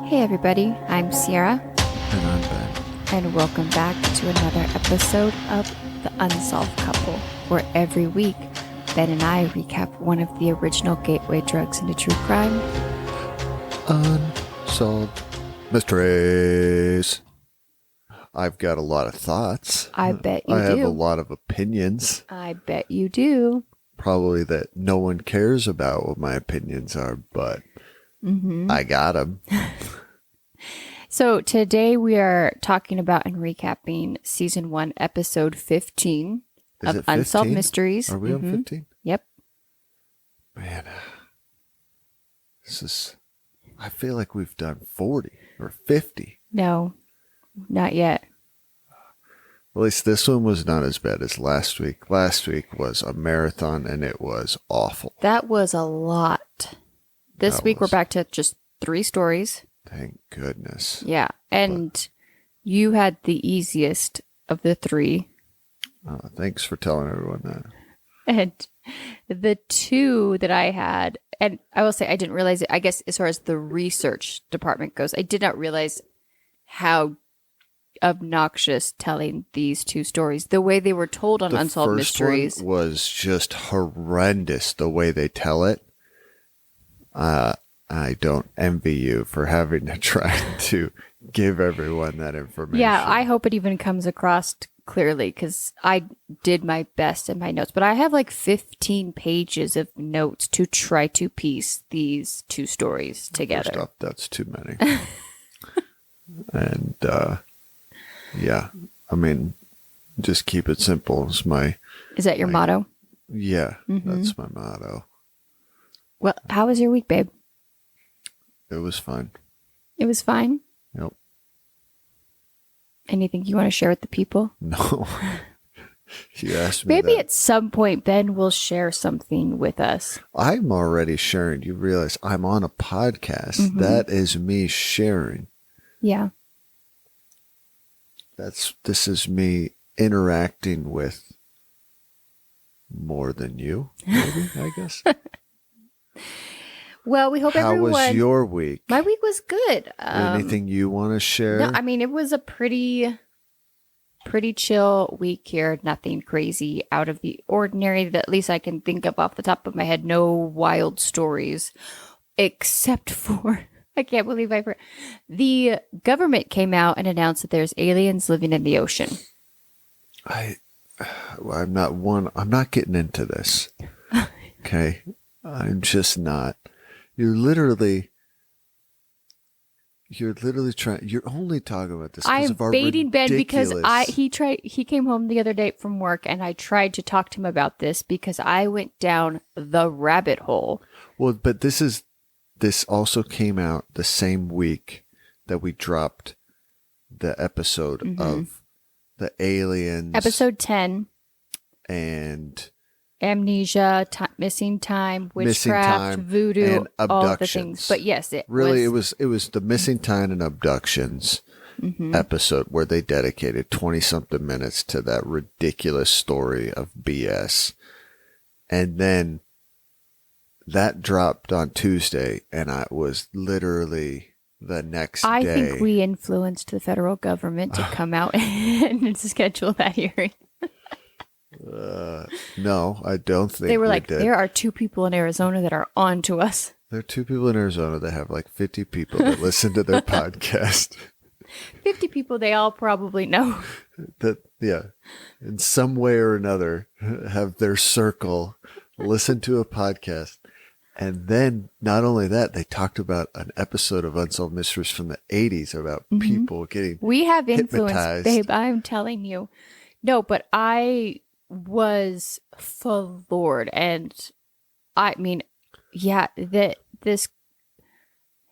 Hey everybody, I'm Sierra. And I'm Ben. And welcome back to another episode of The Unsolved Couple, where every week Ben and I recap one of the original gateway drugs into true crime. Unsolved mysteries. I've got a lot of thoughts. I bet you I do. have a lot of opinions. I bet you do. Probably that no one cares about what my opinions are, but I got them. So today we are talking about and recapping Season 1, Episode 15 Is of it 15? Unsolved Mysteries. Are we on 15? Yep. Man, I feel like we've done 40 or 50. No, not yet. At least this one was not as bad as last week. Last week was a marathon and it was awful. That was a lot. This week we're back to just 3 stories. Thank goodness. Yeah. And you had the easiest of the 3. Thanks for telling everyone that. And the 2 that I had, and I will say I didn't realize it, I guess as far as the research department goes, I did not realize how obnoxious telling these 2 stories, the way they were told on Unsolved Mysteries. The first one was just horrendous the way they tell it. I don't envy you for having to try to give everyone that information. Yeah, I hope it even comes across clearly because I did my best in my notes. But I have like 15 pages of notes to try to piece these 2 stories together. First off, that's too many. And, yeah, I mean, just keep it simple is my... Is that your motto? Yeah, that's my motto. Well, how was your week, babe? It was fun. It was fine? Yep. Anything you want to share with the people? No. You asked me Maybe that. at some point Ben will share something with us. I'm already sharing. You realize I'm on a podcast. That is me sharing. Yeah. This is me interacting with more than you, maybe, I guess. Well, we hope everyone... How was your week? My week was good. Anything you want to share? No, I mean, it was a pretty chill week here. Nothing crazy out of the ordinary that at least I can think of off the top of my head. No wild stories, except for... I can't believe I forgot. The government came out and announced that there's aliens living in the ocean. I'm not getting into this. Okay? I'm just not. You're literally trying. You're only talking about this because I'm of our baiting Ben ridiculous... because he came home the other day from work and I tried to talk to him about this because I went down the rabbit hole. Well, but this also came out the same week that we dropped the episode of the aliens. Episode 10. And amnesia, missing time, witchcraft, voodoo, and all the things. But yes, it was the missing time and abductions episode where they dedicated 20-something minutes to that ridiculous story of BS. And then that dropped on Tuesday, and I was literally the next day. I think we influenced the federal government to come out and schedule that hearing. No, I don't think they were like, did. There are 2 people in Arizona that are on to us. There are 2 people in Arizona that have like 50 people that listen to their podcast. 50 people they all probably know. That, yeah, in some way or another have their circle listen to a podcast. And then not only that, they talked about an episode of Unsolved Mysteries from the 80s about people getting We have influence, hypnotized. babe. I'm telling you. No, but I was floored. And I mean, yeah, this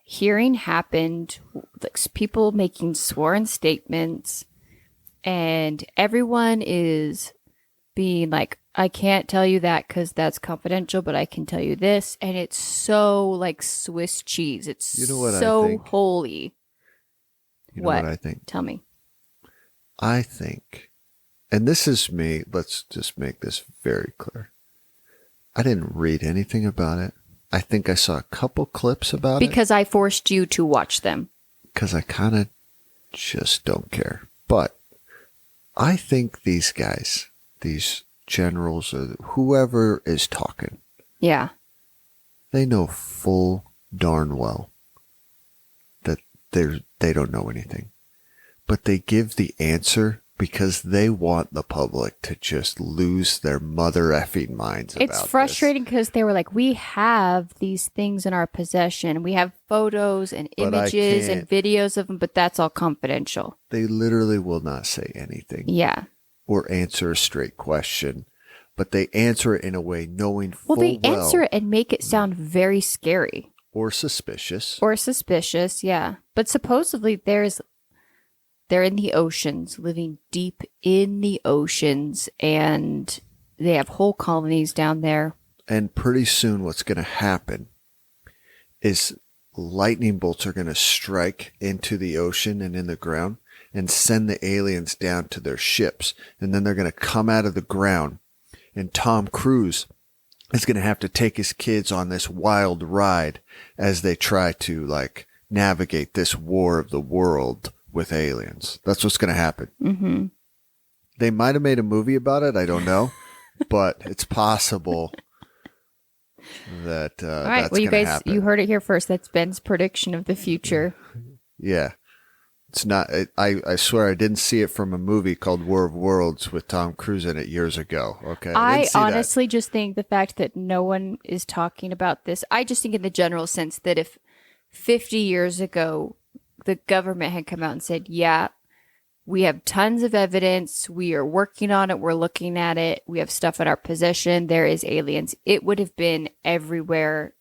hearing happened, like people making sworn statements, and everyone is being like, I can't tell you that because that's confidential, but I can tell you this. And it's so like Swiss cheese. It's so holy. You know what I think? Tell me. I think, and this is me, let's just make this very clear. I didn't read anything about it. I think I saw a couple clips about Because I forced you to watch them. because I kind of just don't care. But I think these guys, these generals, or whoever is talking, Yeah. they know full darn well that they don't know anything. But they give the answer because they want the public to just lose their mother effing minds about It's frustrating because they were like, we have these things in our possession. We have photos and But I images and can't. videos of them, but that's all confidential. They literally will not say anything Yeah. or answer a straight question, but they answer it in a way knowing Well, full they well answer it and make it sound very scary or suspicious. or suspicious. Yeah. But supposedly they're in the oceans, living deep in the oceans, and they have whole colonies down there. And pretty soon what's going to happen is lightning bolts are going to strike into the ocean and in the ground and send the aliens down to their ships. And then they're going to come out of the ground, and Tom Cruise is going to have to take his kids on this wild ride as they try to like navigate this war of the world with aliens. That's what's going to happen. Mm-hmm. They might have made a movie about it. I don't know, but it's possible that All right. that's Well, you going to guys, happen. you heard it here first. That's Ben's prediction of the future. Yeah. It's not, I swear I didn't see it from a movie called War of Worlds with Tom Cruise in it years ago. Okay. I didn't see that. honestly just think the fact that no one is talking about this, I just think in the general sense that if 50 years ago the government had come out and said, yeah, we have tons of evidence, we are working on it, we're looking at it, we have stuff in our possession, there is aliens, it would have been everywhere,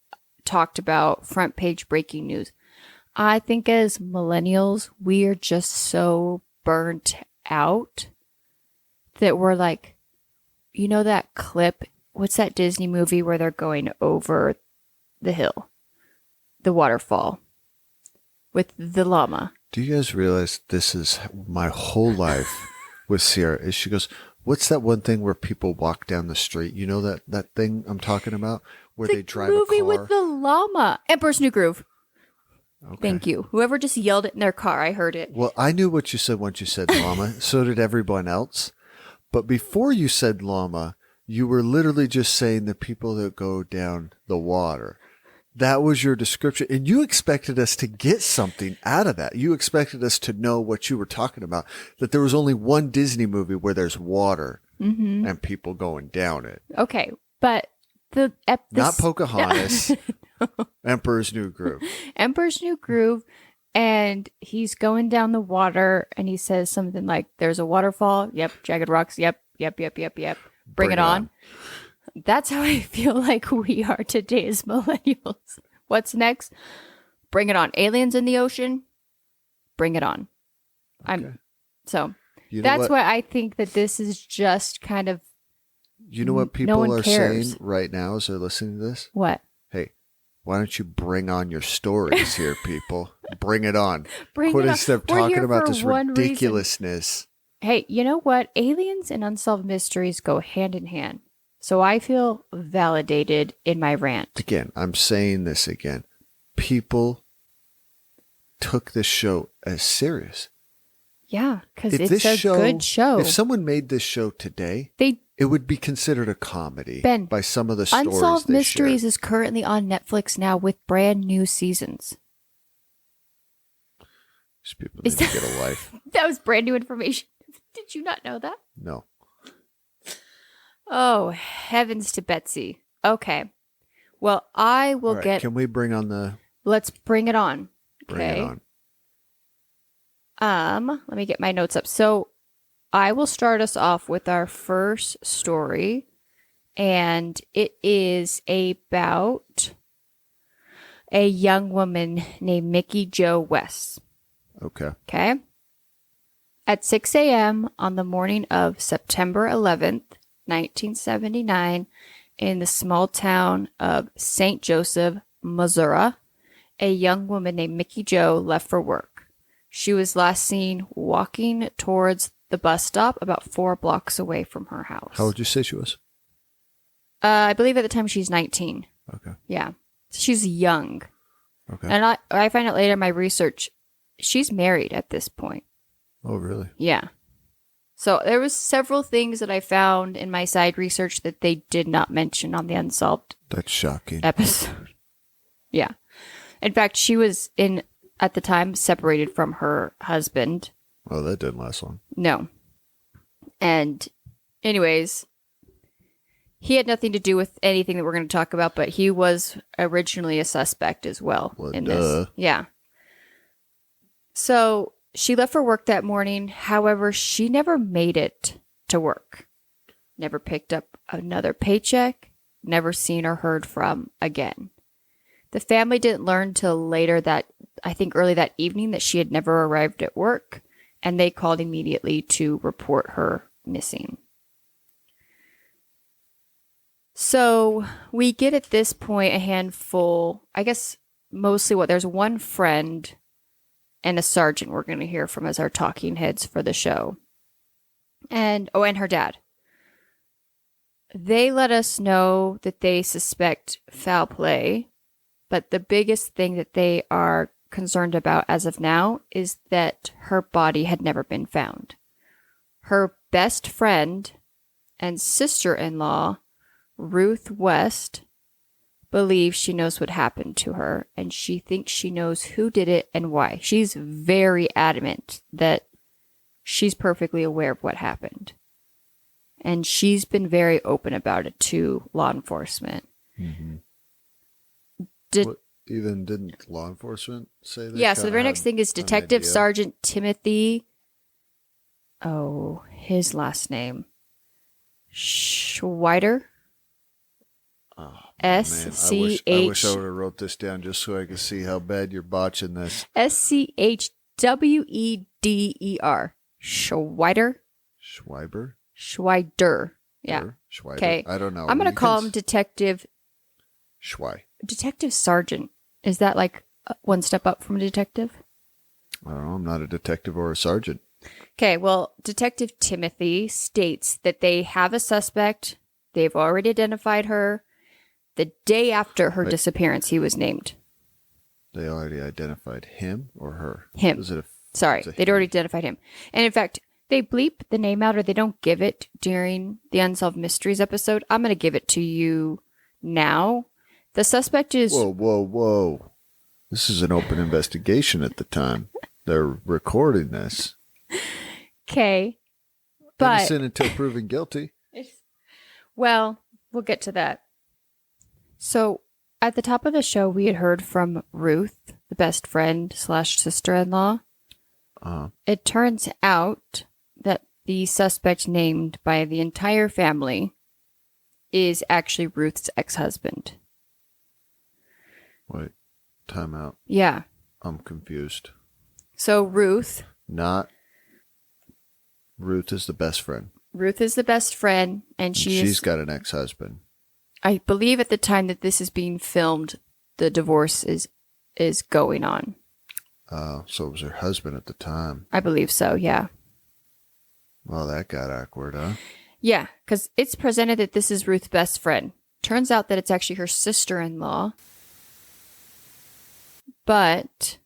talked about, front page breaking news. I think as millennials, we are just so burnt out that we're like, you know that clip? What's that Disney movie where they're going over the hill? The waterfall with the llama. Do you guys realize this is my whole life with Sierra? Is she goes, what's that one thing where people walk down the street? You know that thing I'm talking about? Where they drive a car? The movie with the llama. Emperor's New Groove. Okay. Thank you. Whoever just yelled it in their car, I heard it. Well, I knew what you said once you said llama. So did everyone else. But before you said llama, you were literally just saying the people that go down the water. That was your description. And you expected us to get something out of that. You expected us to know what you were talking about. That there was only one Disney movie where there's water and people going down it. Okay, but Not Pocahontas. Emperor's New Groove. Emperor's New Groove, and he's going down the water, and he says something like, "There's a waterfall. Yep, jagged rocks. Yep. Bring it on." That's how I feel like we are today as millennials. What's next? Bring it on. Aliens in the ocean. Bring it on. Okay. That's why I think that this is just kind of. You know what people are saying right now as they're listening to this? What? Hey, why don't you bring on your stories here, people? Bring it on. Quit instead of talking about this ridiculousness. Hey, you know what? Aliens and unsolved mysteries go hand in hand. So I feel validated in my rant. Again, I'm saying this again. People took this show as serious. Yeah, because it's a good show. If someone made this show today, it would be considered a comedy by some of the stories. Unsolved Mysteries is currently on Netflix now with brand new seasons. These people need to get a life. That was brand new information. Did you not know that? No. Oh, heavens to Betsy. Okay. Well, I will get... Can we bring on the... Let's bring it on. Bring it on. Let me get my notes up. So I will start us off with our first story, and it is about a young woman named Mickey Jo West. Okay. At 6 a.m. on the morning of September 11th, 1979, in the small town of St. Joseph, Missouri, a young woman named Mickey Jo left for work. She was last seen walking towards the bus stop about 4 blocks away from her house. How old did you say she was? I believe at the time she's 19. Okay. Yeah. She's young. Okay. And I find out later in my research, she's married at this point. Oh, really? Yeah. So there was several things that I found in my side research that they did not mention on the Unsolved That's shocking. episode. Yeah. In fact, she was at the time separated from her husband. Oh, that didn't last long. No. And anyways, he had nothing to do with anything that we're going to talk about, but he was originally a suspect as well, in this. Yeah. So she left for work that morning. However, she never made it to work. Never picked up another paycheck. Never seen or heard from again. The family didn't learn till later early that evening, that she had never arrived at work, and they called immediately to report her missing. So we get at this point a handful, I guess mostly there's one friend and a sergeant we're going to hear from as our talking heads for the show. And her dad. They let us know that they suspect foul play, but the biggest thing that they are concerned about as of now is that her body had never been found. Her best friend and sister-in-law, Ruth West, believes she knows what happened to her, and she thinks she knows who did it and why. She's very adamant that she's perfectly aware of what happened. And she's been very open about it to law enforcement. Mm-hmm. Didn't law enforcement say that? Yeah, so the very next thing is Detective Sergeant Timothy. Oh, his last name. Schweider. Oh, S-C-H. I wish I would have wrote this down just so I could see how bad you're botching this. S-C-H-W-E-D-E-R. Schweider. Schweiber? Schweider. Yeah. Schweider. Okay. I don't know. I'm going to call him Detective Sergeant. Is that like one step up from a detective? I don't know. I'm not a detective or a sergeant. Okay, well, Detective Timothy states that they have a suspect. They've already identified her. The day after her disappearance, he was named. They already identified him or her? Him. Sorry, they'd already identified him. And in fact, they bleep the name out, or they don't give it during the Unsolved Mysteries episode. I'm going to give it to you now. The suspect is... Whoa. This is an open investigation at the time. They're recording this. Okay. But... innocent until proven guilty. Well, we'll get to that. So, at the top of the show, we had heard from Ruth, the best friend / sister-in-law. It turns out that the suspect named by the entire family is actually Ruth's ex-husband. Wait, time out. Yeah. I'm confused. So Ruth is the best friend. Ruth is the best friend, and she's got an ex-husband. I believe at the time that this is being filmed, the divorce is going on. So it was her husband at the time. I believe so, yeah. Well, that got awkward, huh? Yeah, because it's presented that this is Ruth's best friend. Turns out that it's actually her sister-in-law. But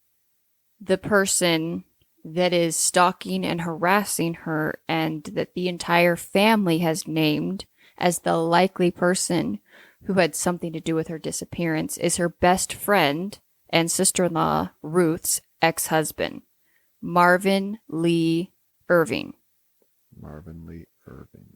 the person that is stalking and harassing her, and that the entire family has named as the likely person who had something to do with her disappearance, is her best friend and sister-in-law, Ruth's ex-husband, Marvin Lee Irving.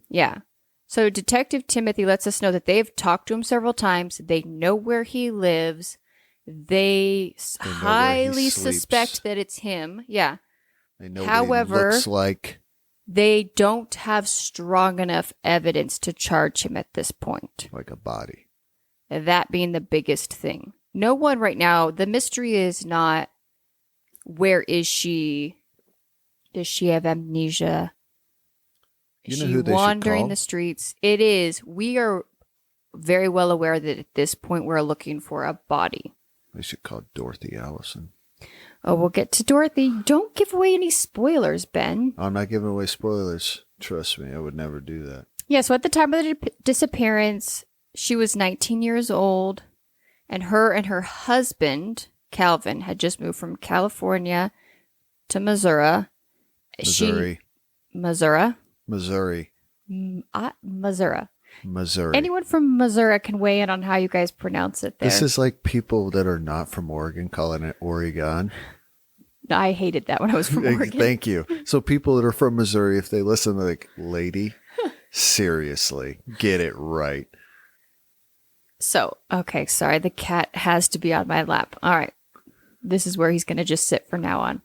Yeah. So Detective Timothy lets us know that they've talked to him several times. They know where he lives. They highly suspect that it's him. Yeah. They know what he looks like. They don't have strong enough evidence to charge him at this point. Like a body. That being the biggest thing. No one right now, the mystery is not, where is she? Does she have amnesia? Is she wandering the streets? It is. We are very well aware that at this point we're looking for a body. They should call Dorothy Allison. Oh, we'll get to Dorothy. Don't give away any spoilers, Ben. I'm not giving away spoilers. Trust me, I would never do that. Yeah, so at the time of the disappearance, she was 19 years old, and her husband, Calvin, had just moved from California to Missouri. Missouri. Missouri. Missouri. Missouri. Missouri. Anyone from Missouri can weigh in on how you guys pronounce it there. This is like people that are not from Oregon calling it Oregon. I hated that when I was from Oregon. Thank you. So people that are from Missouri, if they listen, they're like, lady, seriously, get it right. So, okay, sorry. The cat has to be on my lap. All right. This is where he's going to just sit from now on.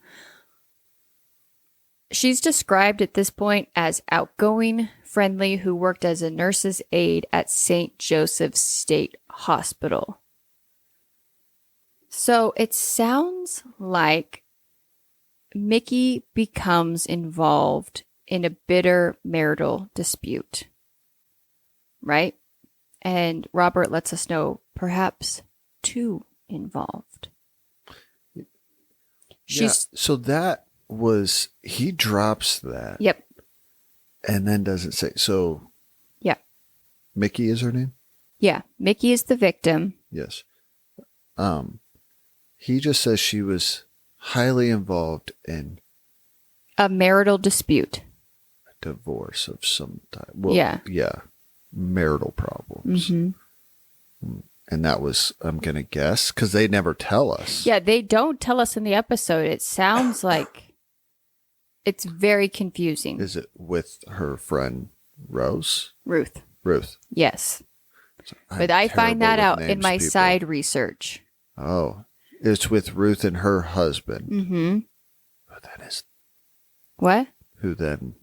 She's described at this point as outgoing, friendly, who worked as a nurse's aide at St. Joseph's State Hospital. So it sounds like Mickey becomes involved in a bitter marital dispute, right? And Robert lets us know perhaps too involved. So that was, he drops that. Yep. And then doesn't say, so. Yeah. Mickey is her name? Yeah. Mickey is the victim. Yes. He just says she was highly involved in a marital dispute. A divorce of some type. Well, yeah. Yeah. Marital problems. Mm-hmm. And that was, I'm going to guess, because they never tell us. Yeah, they don't tell us in the episode. It sounds like it's very confusing. Is it with her friend Rose? Ruth. Yes. So but I find that out in my side research. Oh, it's with Ruth and her husband. Mm-hmm. Who then is? What? Who then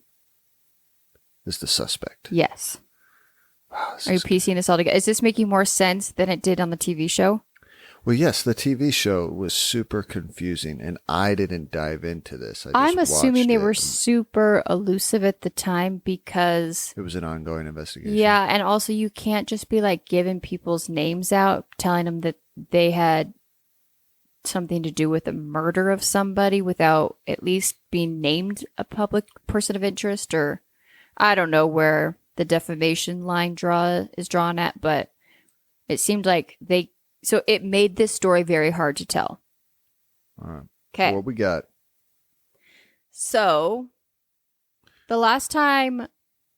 is the suspect? Yes. Wow, are you piecing this all together? Is this making more sense than it did on the TV show? Well, yes, the TV show was super confusing, and I didn't dive into this. I'm assuming they were super elusive at the time because it was an ongoing investigation. Yeah, and also you can't just be like giving people's names out, telling them that they had something to do with a murder of somebody without at least being named a public person of interest, or I don't know where the defamation line is drawn at, but it seemed like so it made this story very hard to tell. All right. Okay. What we got? So the last time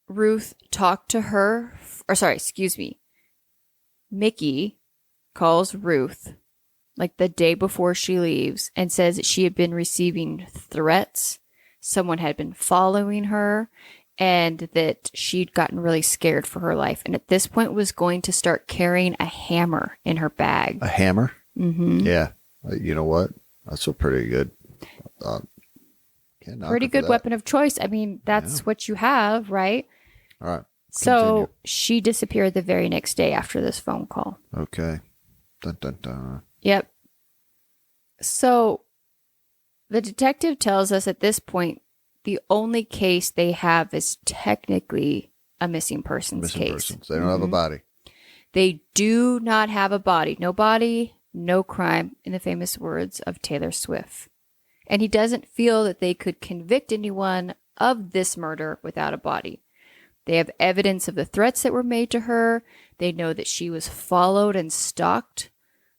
Ruth talked to her, Mickey calls Ruth like the day before she leaves and says that she had been receiving threats. Someone had been following her, and that she'd gotten really scared for her life. And at this point was going to start carrying a hammer in her bag. A hammer? Mm-hmm. Yeah. You know what? That's a pretty good... pretty good weapon of choice. I mean, that's what you have, right? All right. So she disappeared the very next day after this phone call. Okay. Dun, dun, dun. Yep. So the detective tells us at this point, the only case they have is technically a missing persons case. They don't have a body. They do not have a body. No body, no crime, in the famous words of Taylor Swift. And he doesn't feel that they could convict anyone of this murder without a body. They have evidence of the threats that were made to her. They know that she was followed and stalked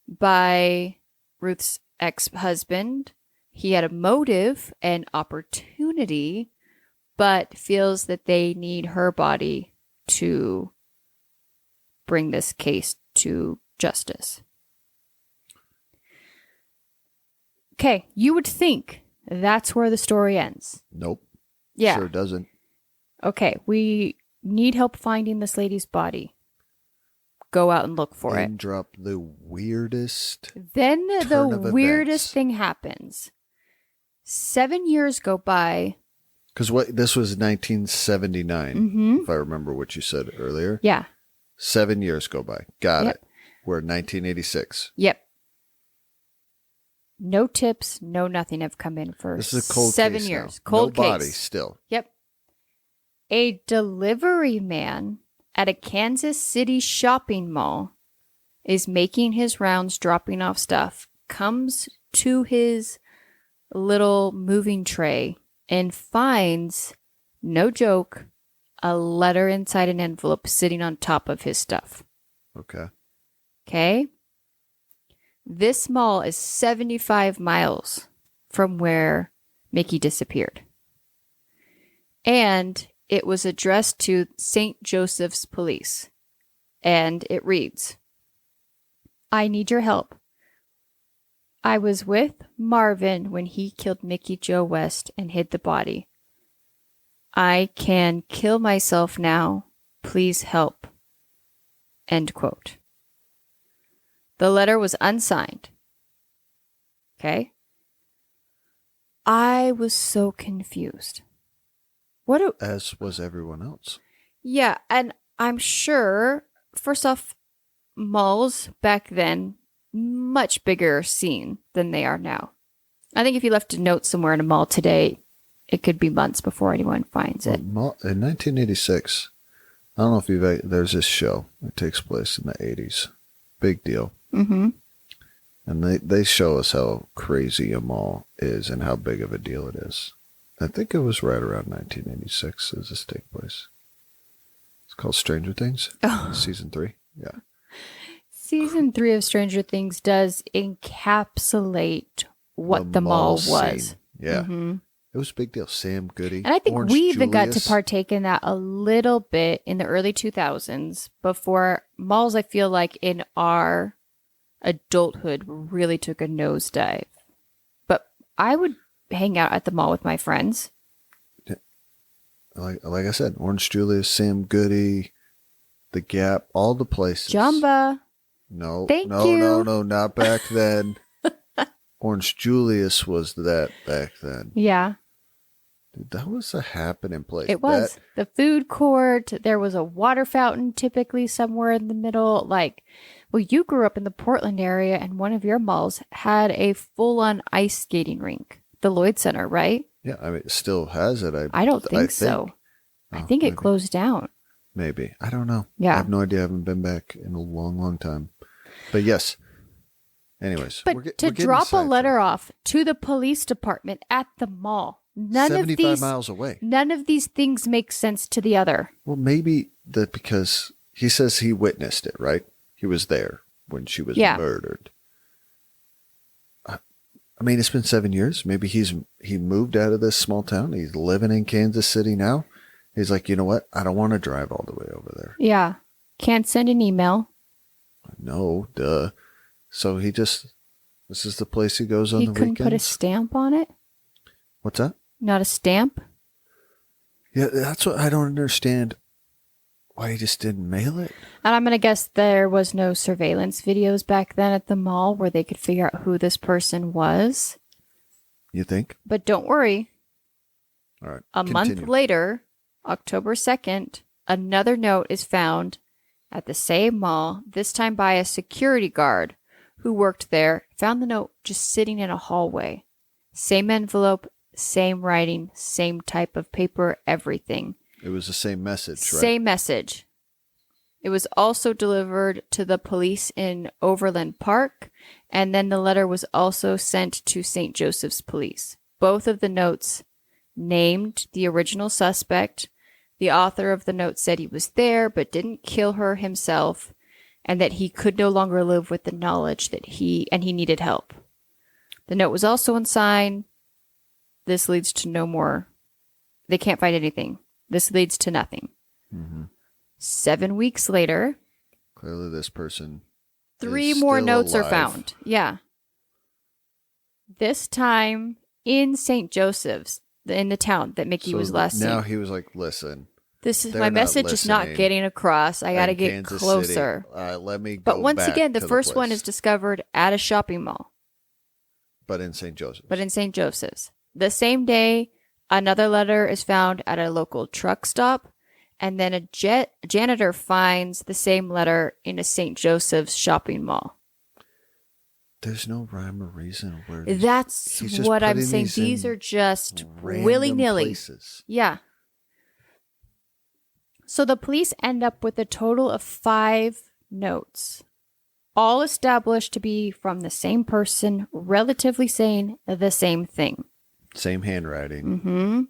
by Ruth's ex-husband. He had a motive and opportunity, but feels that they need her body to bring this case to justice. Okay, you would think that's where the story ends. Nope. Yeah. Sure doesn't. Okay, we need help finding this lady's body. Go out and look for it. Drop the weirdest. Then the weirdest thing happens. 7 years go by. Because this was 1979, if I remember what you said earlier. Yeah. 7 years go by. Got it. We're in 1986. Yep. No tips, no nothing have come in for this is a cold 7 case years. Now. Cold no case. Body still. Yep. A delivery man at a Kansas City shopping mall is making his rounds, dropping off stuff, comes to his little moving tray and finds, no joke, a letter inside an envelope sitting on top of his stuff. Okay. Okay. This mall is 75 miles from where Mickey disappeared. And it was addressed to St. Joseph's Police. And it reads, I need your help. I was with Marvin when he killed Mickey Joe West and hid the body. I can kill myself now. Please help. End quote. The letter was unsigned. Okay? I was so confused. As was everyone else. Yeah, and I'm sure, first off, malls back then, much bigger scene than they are now. I think if you left a note somewhere in a mall today, it could be months before anyone finds it. In 1986, I don't know if there's this show that takes place in the 80s. Big deal. Mm-hmm. And they show us how crazy a mall is and how big of a deal it is. I think it was right around 1986 as this take place. It's called Stranger Things. Oh. Season 3. Yeah. Season 3 of Stranger Things does encapsulate what the mall was. Scene. Yeah. Mm-hmm. It was a big deal. Sam Goody. And I think Orange we even got to Julius. partake in that a little bit in the early 2000s before malls, I feel like, in our adulthood really took a nosedive. But I would hang out at the mall with my friends. Like I said, Orange Julius, Sam Goody, The Gap, all the places. Jumba. No, Thank you. no, not back then. Orange Julius was that back then. Yeah. Dude, that was a happening place. It was. The food court. There was a water fountain typically somewhere in the middle. Like, well, you grew up in the Portland area and one of your malls had a full-on ice skating rink. The Lloyd Center, right? Yeah, I mean, it still has it. I don't think so. I think it closed down. Maybe. I don't know. Yeah. I have no idea. I haven't been back in a long, long time. But yes. Anyways. But to drop a letter off to the police department at the mall. 75 miles away. None of these things make sense to the other. Well, maybe because he says he witnessed it, right? He was there when she was murdered. I mean, it's been 7 years. Maybe he moved out of this small town. He's living in Kansas City now. He's like, you know what? I don't want to drive all the way over there. Yeah. Can't send an email. No, duh. So this is the place he goes on the weekends. He couldn't put a stamp on it? What's that? Not a stamp? Yeah, that's what I don't understand. Why he just didn't mail it? And I'm going to guess there was no surveillance videos back then at the mall where they could figure out who this person was. You think? But don't worry. All right. A month later, October 2nd, another note is found at the same mall, this time by a security guard who worked there, found the note just sitting in a hallway. Same envelope, same writing, same type of paper, everything. It was the same message, right? Same message. It was also delivered to the police in Overland Park, and then the letter was also sent to St. Joseph's Police. Both of the notes named the original suspect. The author of the note said he was there, but didn't kill her himself, and that he could no longer live with the knowledge that he needed help. The note was also unsigned. This leads to no more. They can't find anything. This leads to nothing. Mm-hmm. 7 weeks later. Clearly this person. 3 more notes are found. Yeah. This time in St. Joseph's, in the town that Mickey was last seen. Now he was like, listen. This is my message is not getting across. I got to get closer. Let me go. But once again, the first one is discovered at a shopping mall. But in St. Joseph's. The same day, another letter is found at a local truck stop, and then a janitor finds the same letter in a St. Joseph's shopping mall. There's no rhyme or reason where that's what I'm saying. These are just willy-nilly. Places. Yeah. So the police end up with a total of 5 notes, all established to be from the same person, relatively saying the same thing. Same handwriting. Mm-hmm.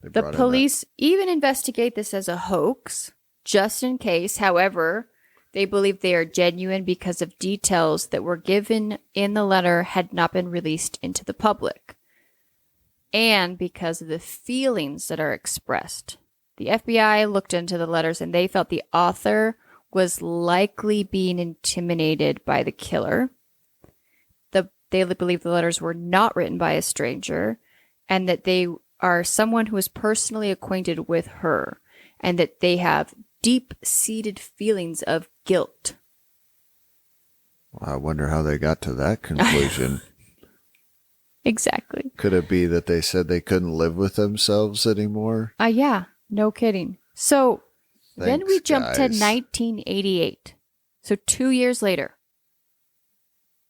The police even investigate this as a hoax, just in case. However, they believe they are genuine because of details that were given in the letter had not been released into the public. and because of the feelings that are expressed. The FBI looked into the letters and they felt the author was likely being intimidated by the killer. They believe the letters were not written by a stranger and that they are someone who is personally acquainted with her and that they have deep-seated feelings of guilt. Well, I wonder how they got to that conclusion. Exactly. Could it be that they said they couldn't live with themselves anymore? Yeah, no kidding. So then we jump to guys. 1988. So 2 years later.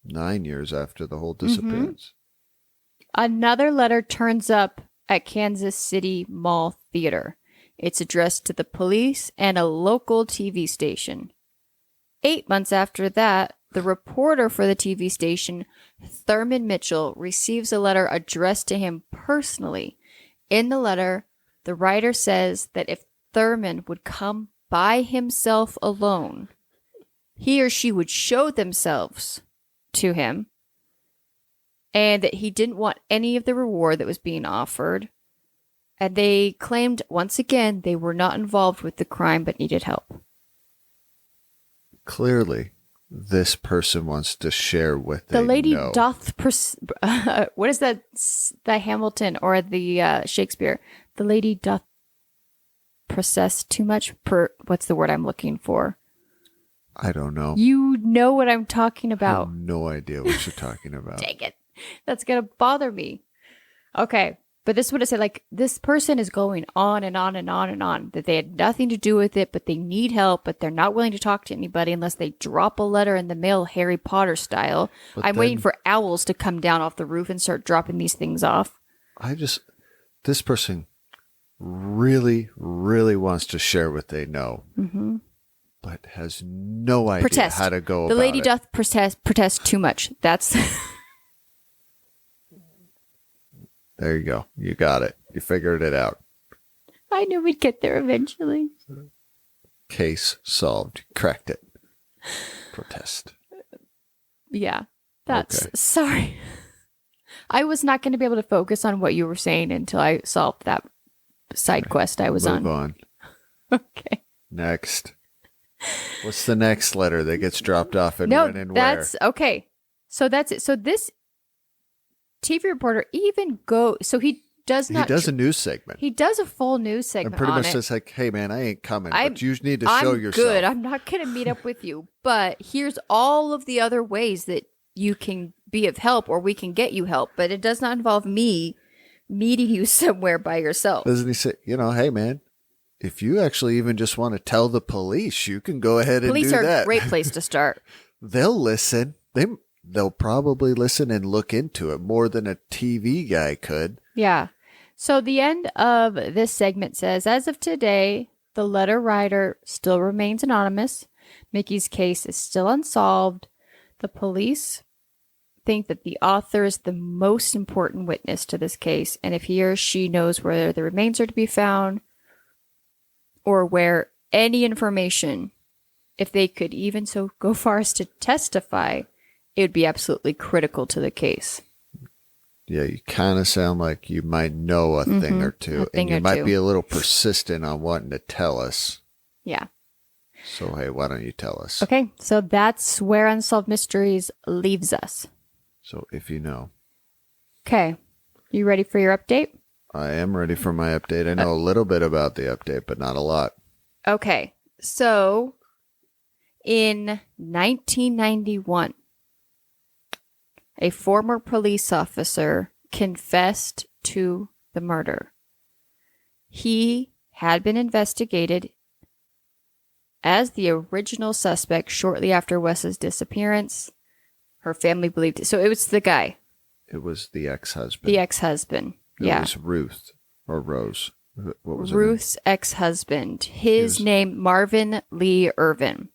9 years after the whole disappearance. Another letter turns up at Kansas City Mall Theater. It's addressed to the police and a local TV station. 8 months after that, the reporter for the TV station, Thurman Mitchell, receives a letter addressed to him personally. In the letter, the writer says that if Thurman would come by himself alone, he or she would show themselves to him, and that he didn't want any of the reward that was being offered. And they claimed, once again, they were not involved with the crime but needed help. Clearly, this person wants to share what The they lady know. what is that? The Hamilton or the Shakespeare? The lady doth process too much. What's the word I'm looking for? I don't know. You know what I'm talking I about. have no idea what you're talking about. Dang it. That's going to bother me. Okay. But this would have said, like, this person is going on and on and on and on, that they had nothing to do with it, but they need help, but they're not willing to talk to anybody unless they drop a letter in the mail, Harry Potter style. I'm waiting for owls to come down off the roof and start dropping these things off. This person really, really wants to share what they know. Mm-hmm. But has no idea how to go about it. The lady doth protest too much. That's... There you go. You got it. You figured it out. I knew we'd get there eventually. Case solved. Cracked it. Protest. Yeah. That's... Okay. Sorry. I was not going to be able to focus on what you were saying until I solved that side quest I was Move on. Okay. Next. What's the next letter that gets dropped off and when and that's where? okay. So that's it. So this TV reporter even so he does not. He does a news segment. He does a full news segment. And pretty on much it. says like, "Hey man, I ain't coming, but you need to show yourself." I'm good. I'm not going to meet up with you, but here's all of the other ways that you can be of help, or we can get you help. But it does not involve me meeting you somewhere by yourself. Doesn't he say, hey man, if you actually even just want to tell the police, you can go ahead and do that. Police are a great place to start. They'll listen. They'll probably listen and look into it more than a TV guy could. Yeah. So the end of this segment says, as of today, the letter writer still remains anonymous. Mickey's case is still unsolved. The police think that the author is the most important witness to this case, and if he or she knows where the remains are to be found, or where any information, if they could even so go far as to testify, it would be absolutely critical to the case. Yeah, you kind of sound like you might know a thing or two, and you might be a little persistent on wanting to tell us. Yeah. So, hey, why don't you tell us? Okay, so that's where Unsolved Mysteries leaves us. So, if you know. Okay, you ready for your update? I am ready for my update. I know a little bit about the update, but not a lot. Okay, so in 1991, a former police officer confessed to the murder. He had been investigated as the original suspect shortly after Wes's disappearance. Her family believed it. So it was the guy. It was the ex-husband. The ex-husband. Yeah. It was Ruth or Rose. What was Ruth's ex-husband. His name, Marvin Lee Irvin.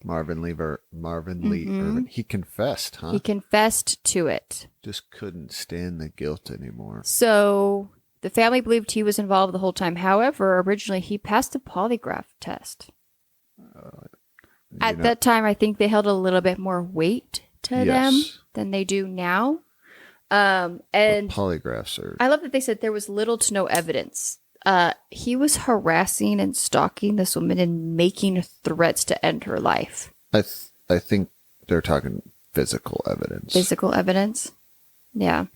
Marvin Lee Irvin. He confessed, huh? He confessed to it. Just couldn't stand the guilt anymore. So the family believed he was involved the whole time. However, originally he passed a polygraph test. At that time, I think they held a little bit more weight to them than they do now. And Polygraphs are... I love that they said there was little to no evidence. He was harassing and stalking this woman and making threats to end her life. I think they're talking physical evidence. Physical evidence? Yeah.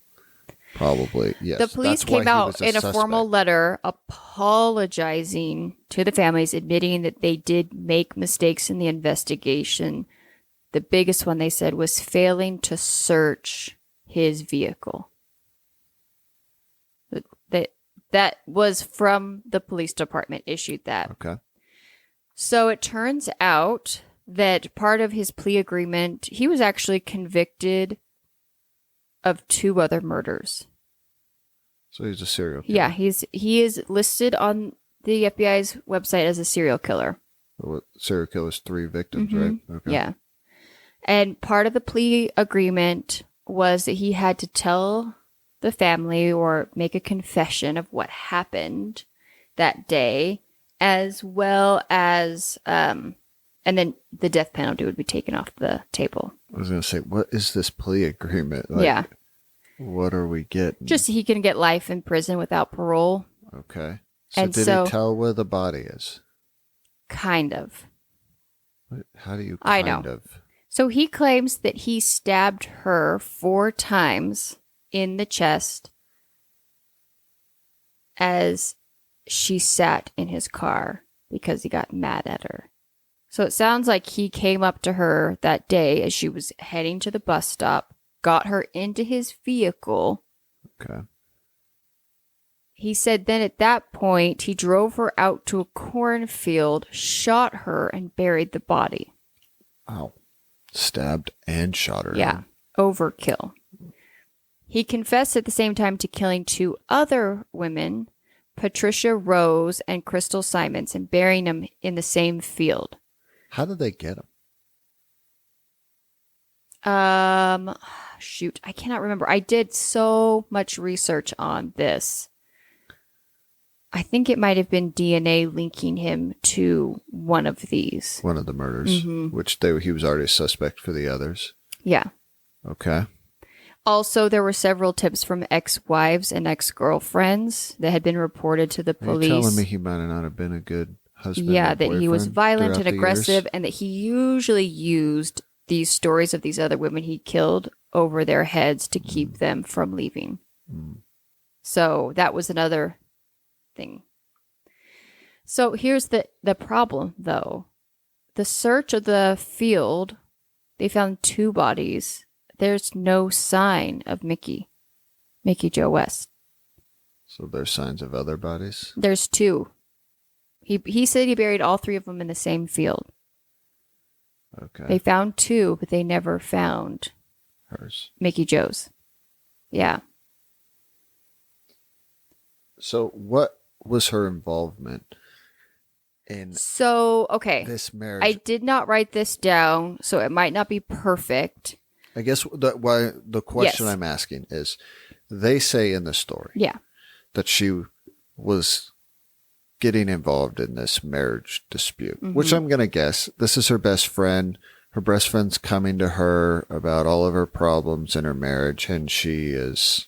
Probably, yes. The police came out in a formal letter apologizing to the families, admitting that they did make mistakes in the investigation. The biggest one, they said, was failing to search his vehicle. That was from the police department, issued that. Okay. So it turns out that part of his plea agreement, he was actually convicted of 2 other murders. So he's a serial killer. Yeah, he is listed on the FBI's website as a serial killer. Serial killers, 3 victims, right? Okay. Yeah. And part of the plea agreement was that he had to tell the family or make a confession of what happened that day, as well as, and then the death penalty would be taken off the table. I was going to say, what is this plea agreement? Yeah. What are we getting? Just he can get life in prison without parole. Okay. So did he tell where the body is? Kind of. How do you I know. So he claims that he stabbed her 4 times in the chest as she sat in his car because he got mad at her. So it sounds like he came up to her that day as she was heading to the bus stop, got her into his vehicle. Okay. He said then at that point, he drove her out to a cornfield, shot her, and buried the body. Wow. Stabbed and shot her. Yeah. Overkill. He confessed at the same time to killing 2 other women, Patricia Rose and Crystal Simons, and burying them in the same field. How did they get him? Shoot, I cannot remember. I did so much research on this. I think it might have been DNA linking him to one of these. One of the murders, which he was already a suspect for the others. Yeah. Okay. Also, there were several tips from ex-wives and ex-girlfriends that had been reported to the police. Are you telling me he might not have been a good husband? Yeah, that he was violent and aggressive, and that he usually used these stories of these other women he killed over their heads to keep them from leaving. So that was another thing. So here's the problem, though. The search of the field, they found 2 bodies. There's no sign of Mickey Jo West. So there's signs of other bodies? There's 2. He said he buried all 3 of them in the same field. Okay. They found 2, but they never found hers. Mickey Jo's. Yeah. So what was her involvement in this marriage? I did not write this down, so it might not be perfect. I guess the question I'm asking is, they say in the story that she was getting involved in this marriage dispute, which I'm going to guess this is her best friend. Her best friend's coming to her about all of her problems in her marriage, and she is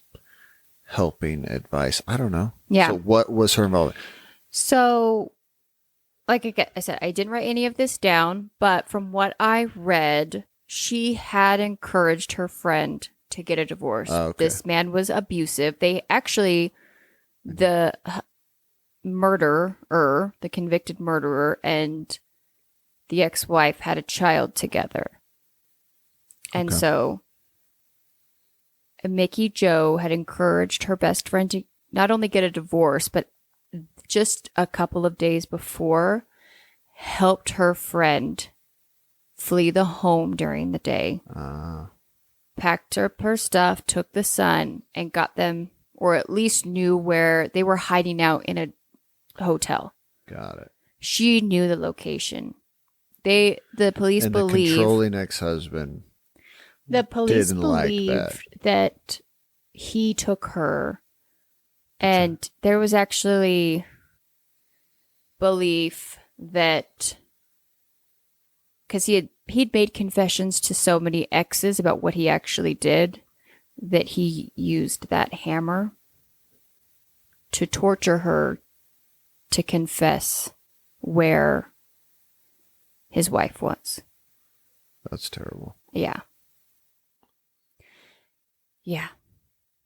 helping advice. I don't know. Yeah. So what was her involvement? So, like I said, I didn't write any of this down, but from what I read, she had encouraged her friend to get a divorce. Okay. This man was abusive. They actually, the murderer, the convicted murderer, and the ex-wife had a child together. And so Mickey Jo had encouraged her best friend to not only get a divorce, but just a couple of days before, helped her friend flee the home during the day. Packed up her stuff, took the son, and got them, or at least knew where they were hiding out in a hotel. Got it. She knew the location. The police believe the controlling ex-husband. The police believe like that he took her, and there was actually belief that because he'd made confessions to so many exes about what he actually did, that he used that hammer to torture her to confess where his wife was. That's terrible. Yeah. Yeah.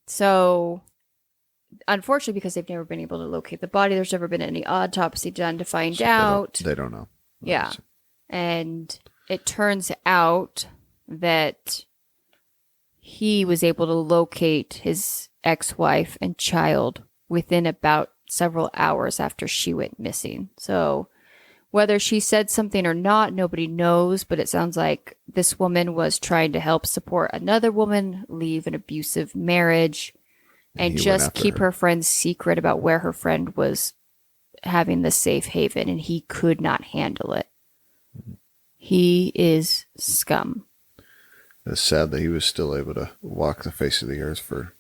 So, unfortunately, because they've never been able to locate the body, there's never been any autopsy done to find out. They don't know. Yeah. Obviously. And it turns out that he was able to locate his ex-wife and child within about several hours after she went missing. So whether she said something or not, nobody knows, but it sounds like this woman was trying to help support another woman leave an abusive marriage and just keep her friend's secret about where her friend was having the safe haven, and he could not handle it. He is scum. It's sad that he was still able to walk the face of the earth for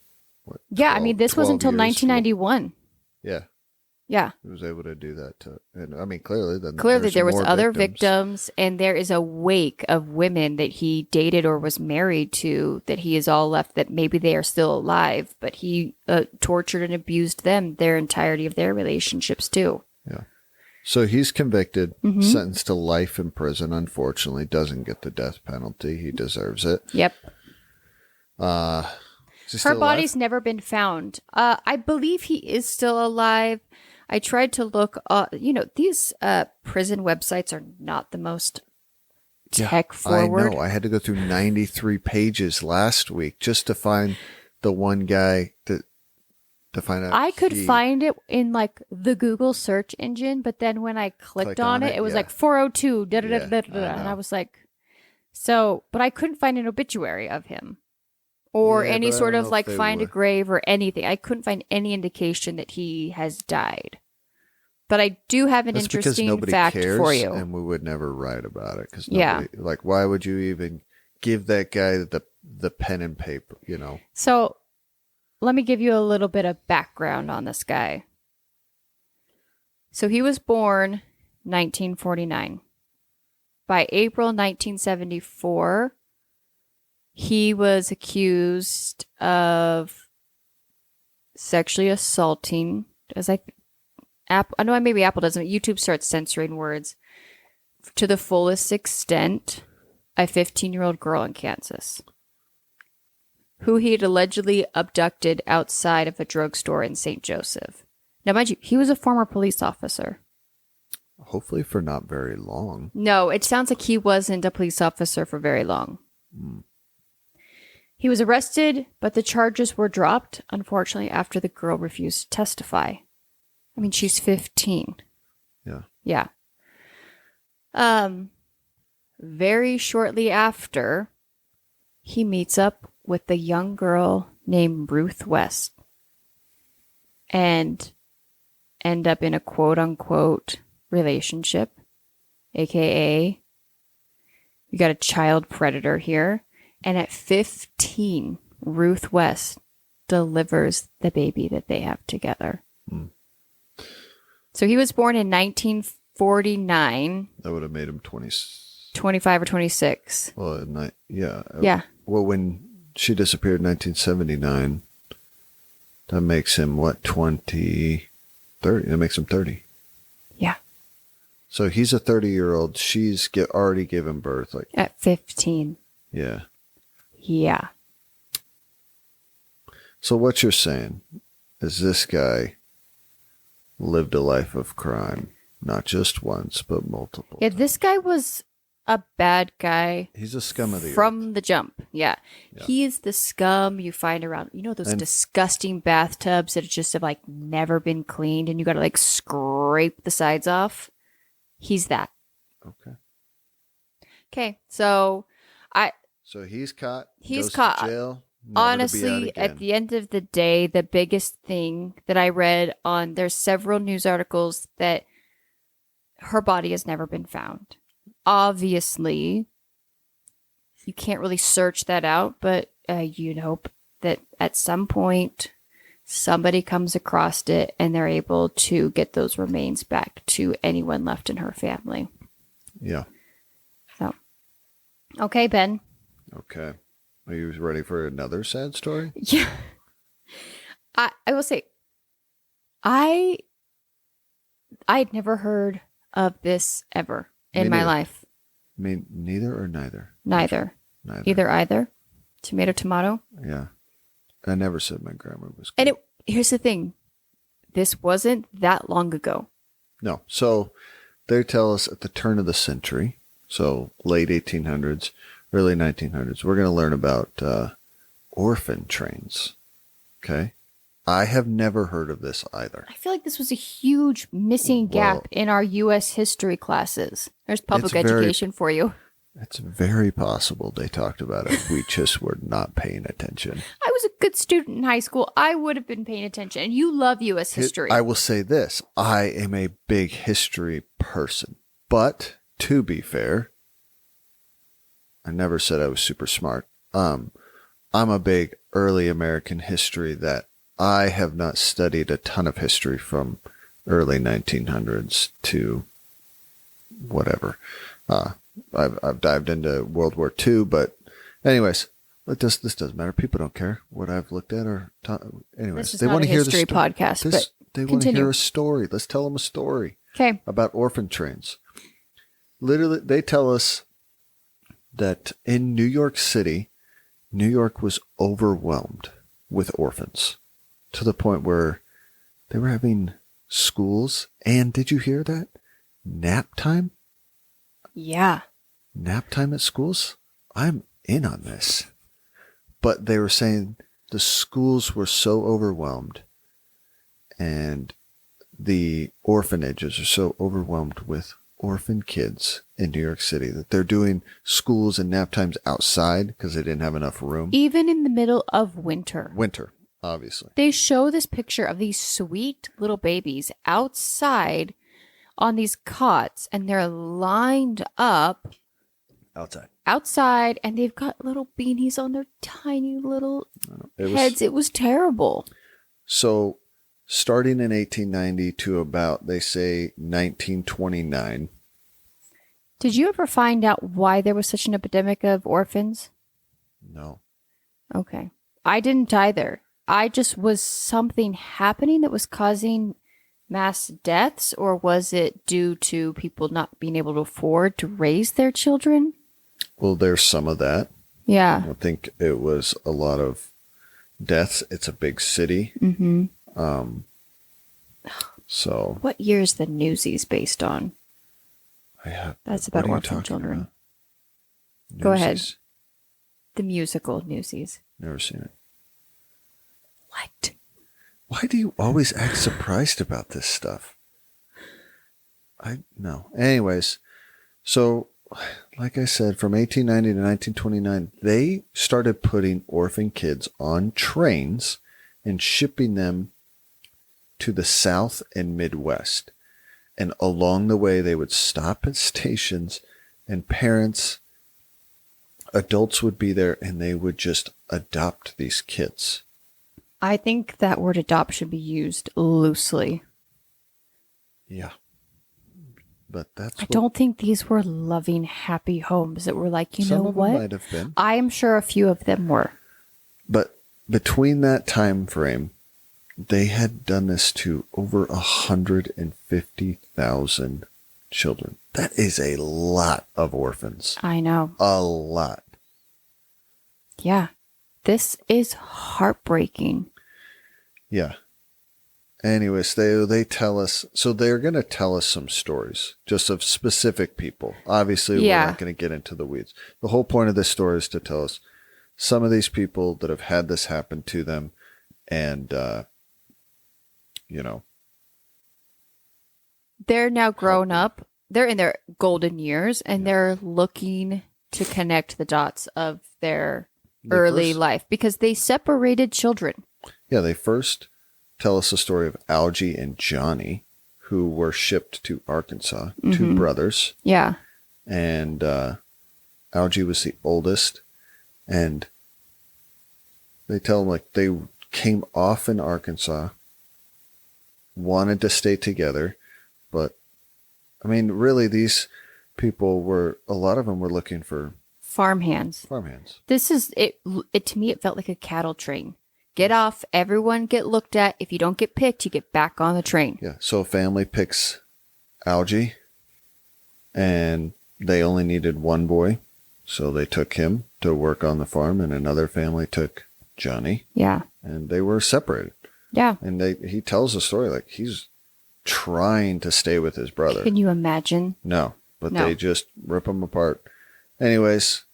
what? Yeah, 12, I mean, this was until 1991. Yeah. Yeah. He was able to do that. And I mean, clearly there was other victims, and there is a wake of women that he dated or was married to that he is all left that maybe they are still alive, but he tortured and abused them their entirety of their relationships too. Yeah. So he's convicted, sentenced to life in prison. Unfortunately, doesn't get the death penalty. He deserves it. Yep. Her body's never been found. I believe he is still alive. I tried to look, these prison websites are not the most tech forward. I know. I had to go through 93 pages last week just to find the one guy to find out. I could find it in like the Google search engine, but then when I clicked on it, it was like 402, and I was like, but I couldn't find an obituary of him. Or any sort of like find a grave or anything. I couldn't find any indication that he has died. But I do have an interesting fact for you. And we would never write about it. Because like, why would you even give that guy the pen and paper, you know? So let me give you a little bit of background on this guy. So he was born 1949. By April 1974... he was accused of sexually assaulting, I know maybe Apple doesn't. YouTube starts censoring words to the fullest extent. A 15-year-old girl in Kansas, who he had allegedly abducted outside of a drugstore in St. Joseph. Now, mind you, he was a former police officer. Hopefully, for not very long. No, it sounds like he wasn't a police officer for very long. He was arrested, but the charges were dropped, unfortunately, after the girl refused to testify. I mean, she's 15. Yeah. Yeah. Very shortly after, he meets up with a young girl named Ruth West and end up in a quote-unquote relationship, aka you got a child predator here. And at 15, Ruth West delivers the baby that they have together. So he was born in 1949. That would have made him 25 or 26. Well, yeah. Yeah. Well, when she disappeared in 1979, that makes him, 30? That makes him 30. Yeah. So he's a 30-year-old. She's already given birth. At 15. Yeah. Yeah. So what you're saying is this guy lived a life of crime, not just once, but multiple. Yeah, this guy was a bad guy. He's a scum of the from earth. The jump. Yeah. He is the scum you find around, those disgusting bathtubs that just have never been cleaned and you got to scrape the sides off. He's that. Okay. So he's caught. He's goes caught. To jail, honestly, at the end of the day, the biggest thing that I read there's several news articles that her body has never been found. Obviously, you can't really search that out, but you'd hope that at some point somebody comes across it and they're able to get those remains back to anyone left in her family. Yeah. So, okay, Ben. Okay. Are you ready for another sad story? Yeah. I will say, I I'd never heard of this ever Me in my neither. life. I mean, neither or neither? Neither. Neither. Either. Tomato, tomato. Yeah. I never said my grammar was good. And here's the thing. This wasn't that long ago. No. So they tell us at the turn of the century, so late 1800s, early 1900s, we're going to learn about orphan trains. Okay. I have never heard of this either. I feel like this was a huge missing gap in our U.S. history classes. There's public education for you. It's very possible they talked about it. We just were not paying attention. I was a good student in high school. I would have been paying attention. And you love U.S. history. I will say this. I am a big history person. But to be fair, I never said I was super smart. I'm a big early American history that I have not studied a ton of history from early 1900s to whatever. I've dived into World War II, but anyways, this doesn't matter. People don't care what I've looked at or anyways. They want to hear the history podcast, but they want to hear a story. Let's tell them a story. Okay. About orphan trains. Literally, they tell us that in New York City, New York was overwhelmed with orphans to the point where they were having schools. And did you hear that? Nap time? Yeah. Nap time at schools? I'm in on this. But they were saying the schools were so overwhelmed and the orphanages are so overwhelmed with orphan kids in New York City that they're doing schools and nap times outside because they didn't have enough room. Even in the middle of winter. Winter, obviously. They show this picture of these sweet little babies outside on these cots, and they're lined up outside, and they've got little beanies on their tiny little heads. It was terrible. So starting in 1890 to about, they say, 1929. Did you ever find out why there was such an epidemic of orphans? No. Okay. I didn't either. I just was something happening that was causing mass deaths, or was it due to people not being able to afford to raise their children? Well, there's some of that. Yeah. I think it was a lot of deaths. It's a big city. Mm-hmm. So. What year is the Newsies based on? That's about orphan children. Go ahead. The musical Newsies. Never seen it. What? Why do you always act surprised about this stuff? No. Anyways, so like I said, from 1890 to 1929, they started putting orphan kids on trains and shipping them to the South and Midwest. And along the way, they would stop at stations and adults would be there and they would just adopt these kids. I think that word adopt should be used loosely. Yeah. But I don't think these were loving, happy homes that were like, you know what? Some of them might have been. I am sure a few of them were. But between that time frame, they had done this to over 150,000 children. That is a lot of orphans. I know. A lot. Yeah. This is heartbreaking. Yeah. Anyways, they tell us, so they're going to tell us some stories just of specific people. Obviously, we're not going to get into the weeds. The whole point of this story is to tell us some of these people that have had this happen to them and, they're now grown up. They're in their golden years and they're looking to connect the dots of their early life because they separated children. Yeah, they first tell us the story of Algie and Johnny, who were shipped to Arkansas, two brothers. Yeah. And Algie was the oldest. And they tell them, they came off in Arkansas, wanted to stay together. But, really, these people a lot of them were looking for Farmhands. Farmhands. This is it. It to me, it felt like a cattle train. Get off. Everyone get looked at. If you don't get picked, you get back on the train. Yeah. So a family picks Algie, and they only needed one boy, so they took him to work on the farm, and another family took Johnny. Yeah. And they were separated. Yeah. And he tells the story like he's trying to stay with his brother. Can you imagine? No, but No. they just rip him apart. Anyways,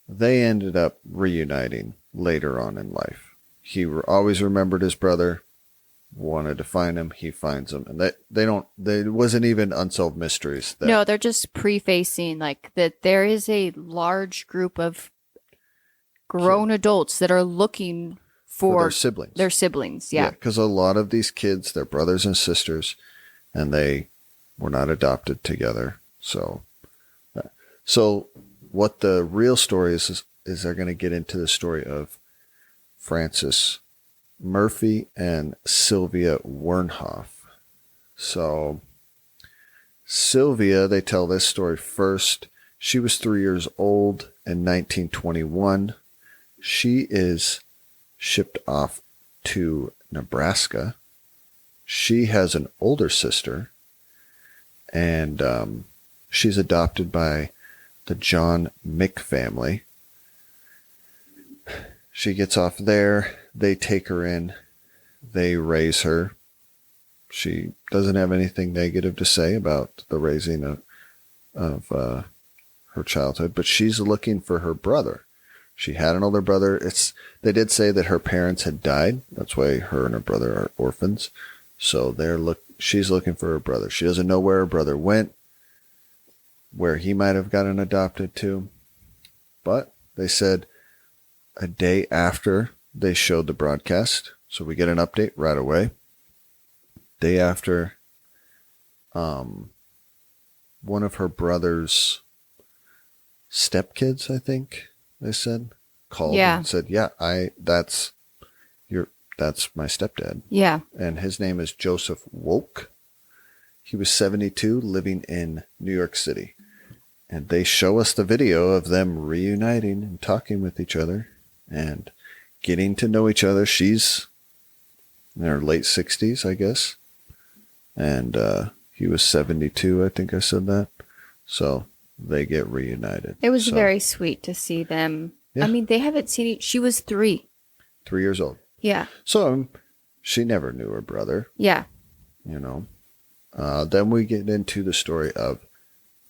they ended up reuniting later on in life. He always remembered his brother, wanted to find him. He finds him, and there wasn't even unsolved mysteries. No, they're just prefacing like that. There is a large group of grown adults that are looking for their siblings. Their siblings, yeah. Because a lot of these kids, they're brothers and sisters, and they were not adopted together. So what the real story is they're going to get into the story of Francis Murphy and Sylvia Wernhoff. So Sylvia, they tell this story first. She was 3 years old in 1921. She is shipped off to Nebraska. She has an older sister, and she's adopted by the John Mick family. She gets off there. They take her in. They raise her. She doesn't have anything negative to say about the raising of her childhood, but she's looking for her brother. She had an older brother. They did say that her parents had died. That's why her and her brother are orphans. So she's looking for her brother. She doesn't know where her brother went, where he might have gotten adopted to. But they said a day after they showed the broadcast, so we get an update right away. Day after, one of her brother's stepkids, I think they said, called and said, "Yeah, that's my stepdad." Yeah. And his name is Joseph Woke. He was 72, living in New York City. And they show us the video of them reuniting and talking with each other and getting to know each other. She's in her late 60s, I guess. And he was 72, I think I said that. So they get reunited. It was very sweet to see them. Yeah. I mean, they haven't seen it. She was 3. 3 years old. Yeah. So she never knew her brother. Yeah. You know. Then we get into the story of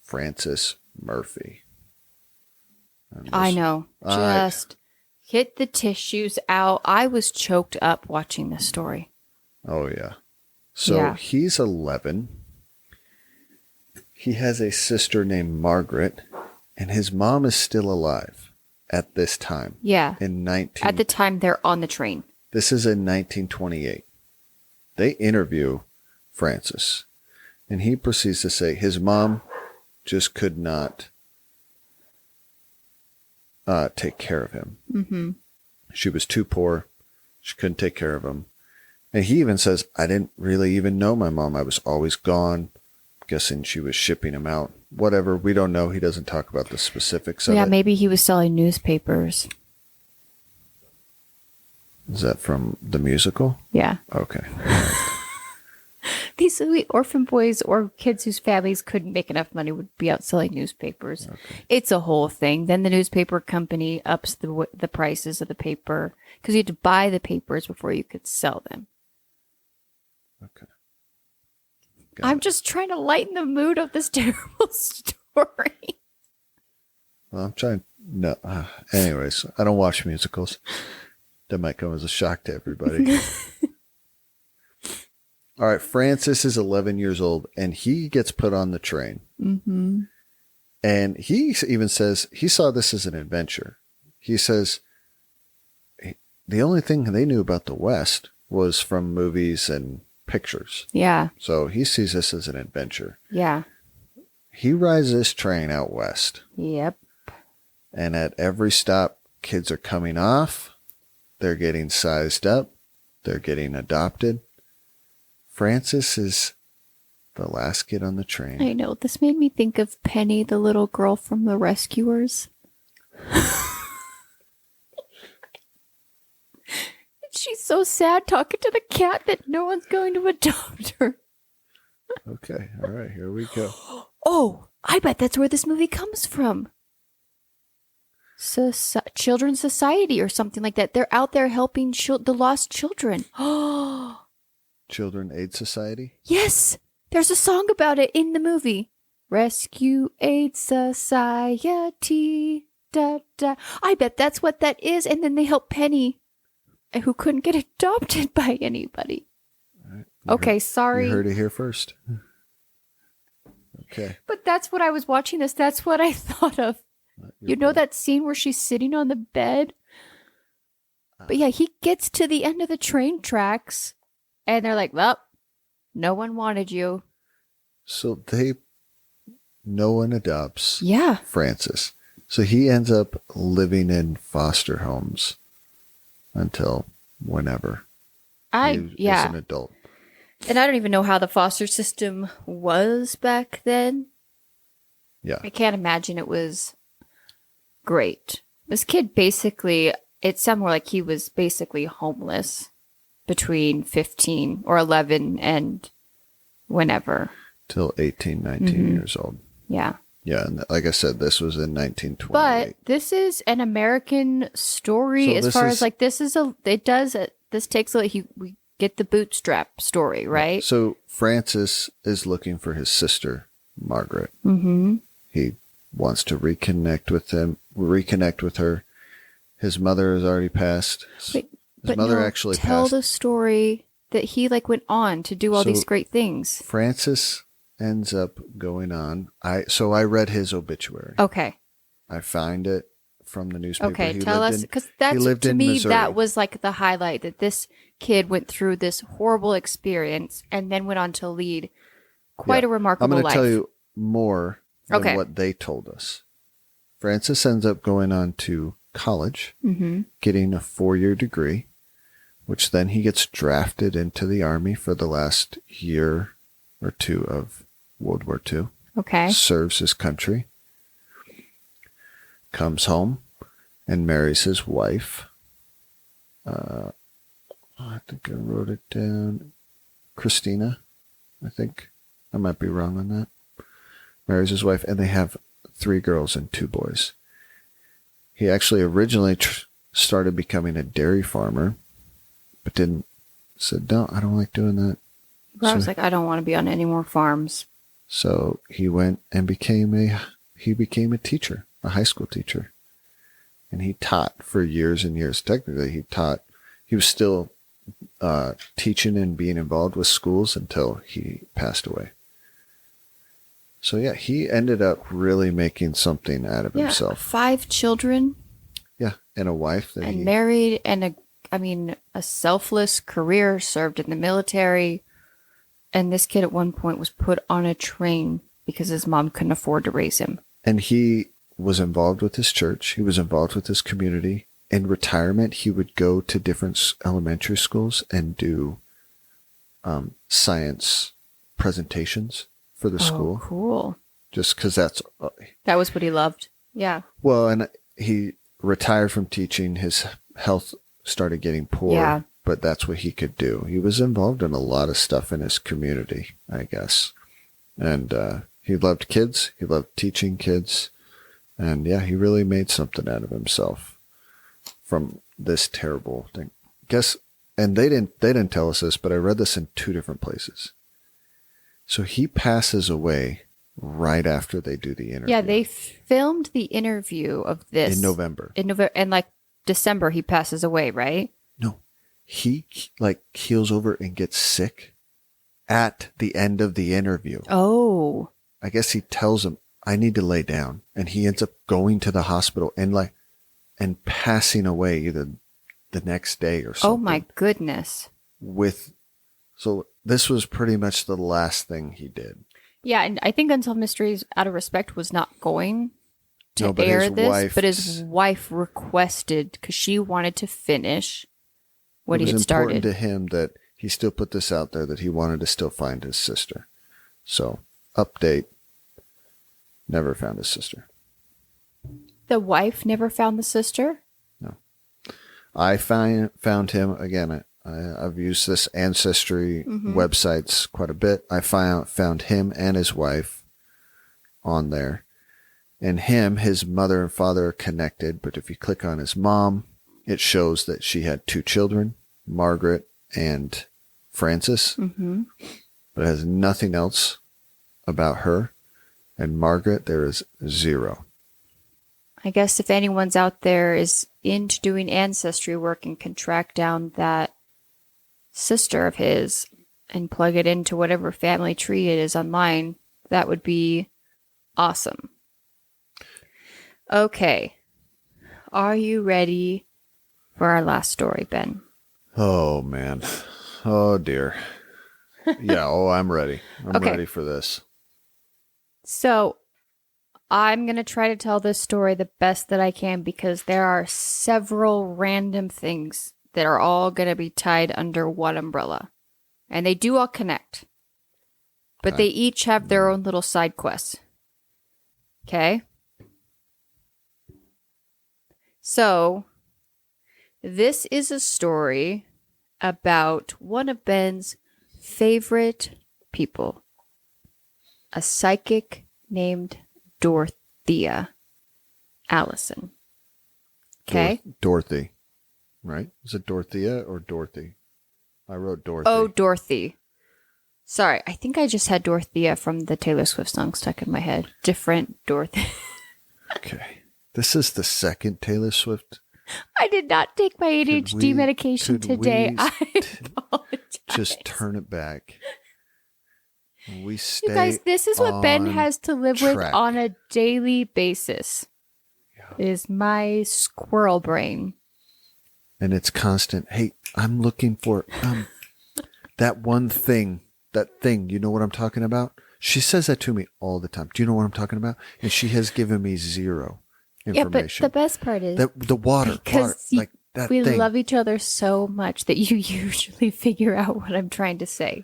Francis Murphy. I know. Just hit the tissues out. I was choked up watching this story. Oh, yeah. So he's 11. He has a sister named Margaret, and his mom is still alive at this time. Yeah. At the time they're on the train. This is in 1928. They interview Francis, and he proceeds to say his mom just could not take care of him. Mm-hmm. She was too poor. She couldn't take care of him. And he even says, I didn't really even know my mom. I was always gone. I'm guessing she was shipping him out. Whatever. We don't know. He doesn't talk about the specifics of it. Yeah, maybe he was selling newspapers. Is that from the musical? Yeah. Okay. These sweet orphan boys or kids whose families couldn't make enough money would be out selling newspapers. Okay. It's a whole thing. Then the newspaper company ups the prices of the paper because you had to buy the papers before you could sell them. Okay. I'm just trying to lighten the mood of this terrible story. Well, I'm trying. No. Anyways, I don't watch musicals. That might come as a shock to everybody. All right, Francis is 11 years old, and he gets put on the train. Mm-hmm. And he even says he saw this as an adventure. He says the only thing they knew about the West was from movies and pictures. Yeah. So he sees this as an adventure. Yeah. He rides this train out west. Yep. And at every stop, kids are coming off. They're getting sized up. They're getting adopted. Francis is the last kid on the train. I know. This made me think of Penny, the little girl from The Rescuers. She's so sad talking to the cat that no one's going to adopt her. Okay. All right. Here we go. Oh, I bet that's where this movie comes from. Children's Society or something like that. They're out there helping the lost children. Oh, Children Aid Society. yes. There's a song about it in the movie. Rescue Aid Society. Da, da. I bet that's what that is. And then they help Penny, who couldn't get adopted by anybody. All right. Okay, sorry. You heard it here first. Okay. But that's what I was watching this. That's what I thought of. You know that scene where she's sitting on the bed? But yeah, he gets to the end of the train tracks and they're like, well, no one wanted you. So no one adopts Yeah. Francis. So he ends up living in foster homes until whenever he is an adult. And I don't even know how the foster system was back then. Yeah. I can't imagine it was great. This kid basically, it sounded more like he was basically homeless between 15 or 11 and whenever. Till 18, 19 years old. Yeah. Yeah, and like I said, this was in 1928. But this is an American story So as far as like this takes we get the bootstrap story, right? So Francis is looking for his sister, Margaret. Mm-hmm. He wants to reconnect with her. His mother has already passed. His mother actually tell passed. the story that he like went on to do all these great things. Francis ends up going on. I read his obituary. Okay. I find it from the newspaper. Okay, tell us, because that's to me Missouri. that was like the highlight, that this kid went through this horrible experience and then went on to lead quite a remarkable life. I'm going to tell you more than what they told us. Francis ends up going on to college, getting a 4-year degree, which then he gets drafted into the Army for the last year or two of World War II. Okay. Serves his country. Comes home and marries his wife. I think I wrote it down. Christina, I think. I might be wrong on that. Marries his wife, and they have 3 girls and 2 boys. He actually originally started becoming a dairy farmer, but said, no, I don't like doing that. Well, I was like, I don't want to be on any more farms. So he went and became a teacher, a high school teacher. And he taught for years and years. Technically, he was still teaching and being involved with schools until he passed away. So yeah, he ended up really making something out of himself. 5 children. Yeah, and a wife that and married, and a selfless career, served in the military. And this kid at one point was put on a train because his mom couldn't afford to raise him. And he was involved with his church. He was involved with his community. In retirement, he would go to different elementary schools and do science presentations for the school. Cool. Just because that was what he loved. Yeah. Well, and he retired from teaching. His health started getting poor. Yeah. But that's what he could do. He was involved in a lot of stuff in his community, I guess. And he loved kids. He loved teaching kids. And yeah, he really made something out of himself from this terrible thing. And they didn't tell us this, but I read this in 2 different places. So he passes away right after they do the interview. Yeah, they filmed the interview of this in November. And like December, he passes away, right? No. He keels over and gets sick at the end of the interview. Oh. I guess he tells him, I need to lay down. And he ends up going to the hospital and passing away either the next day or something. Oh my goodness. So this was pretty much the last thing he did. Yeah, and I think Unsolved Mysteries, out of respect, was not going to air this, but his wife requested, because she wanted to finish what he had started. It was important to him that he still put this out there, that he wanted to still find his sister. So, update, never found his sister. The wife never found the sister? No. I found him, again, I've used this ancestry websites quite a bit. I found him and his wife on there. And his mother and father are connected, but if you click on his mom, it shows that she had 2 children, Margaret and Francis. Mm-hmm. But it has nothing else about her. And Margaret, there is 0. I guess if anyone's out there is into doing ancestry work and can track down that sister of his and plug it into whatever family tree it is online, that would be awesome. Okay. Are you ready for our last story, Ben? Oh, man. Oh, dear. Yeah, I'm ready. I'm ready for this. So, I'm going to try to tell this story the best that I can because there are several random things that are all going to be tied under one umbrella. And they do all connect. But they each have their own little side quests. Okay? So, this is a story about one of Ben's favorite people, a psychic named Dorothea Allison. Okay? Dorothy, right? Is it Dorothea or Dorothy? I wrote Dorothy. Oh, Dorothy. Sorry, I think I just had Dorothea from the Taylor Swift song stuck in my head. Different Dorothy. Okay. This is the second Taylor Swift. I did not take my ADHD medication today. I apologize. Just turn it back. We stay. You guys, this is what Ben has to live with on a daily basis. Yeah. Is my squirrel brain. And it's constant. Hey, I'm looking for that one thing. That thing. You know what I'm talking about? She says that to me all the time. Do you know what I'm talking about? And she has given me 0 information. Yeah, but the best part is the water. Because like that we thing. love each other so much that you usually figure out what I'm trying to say.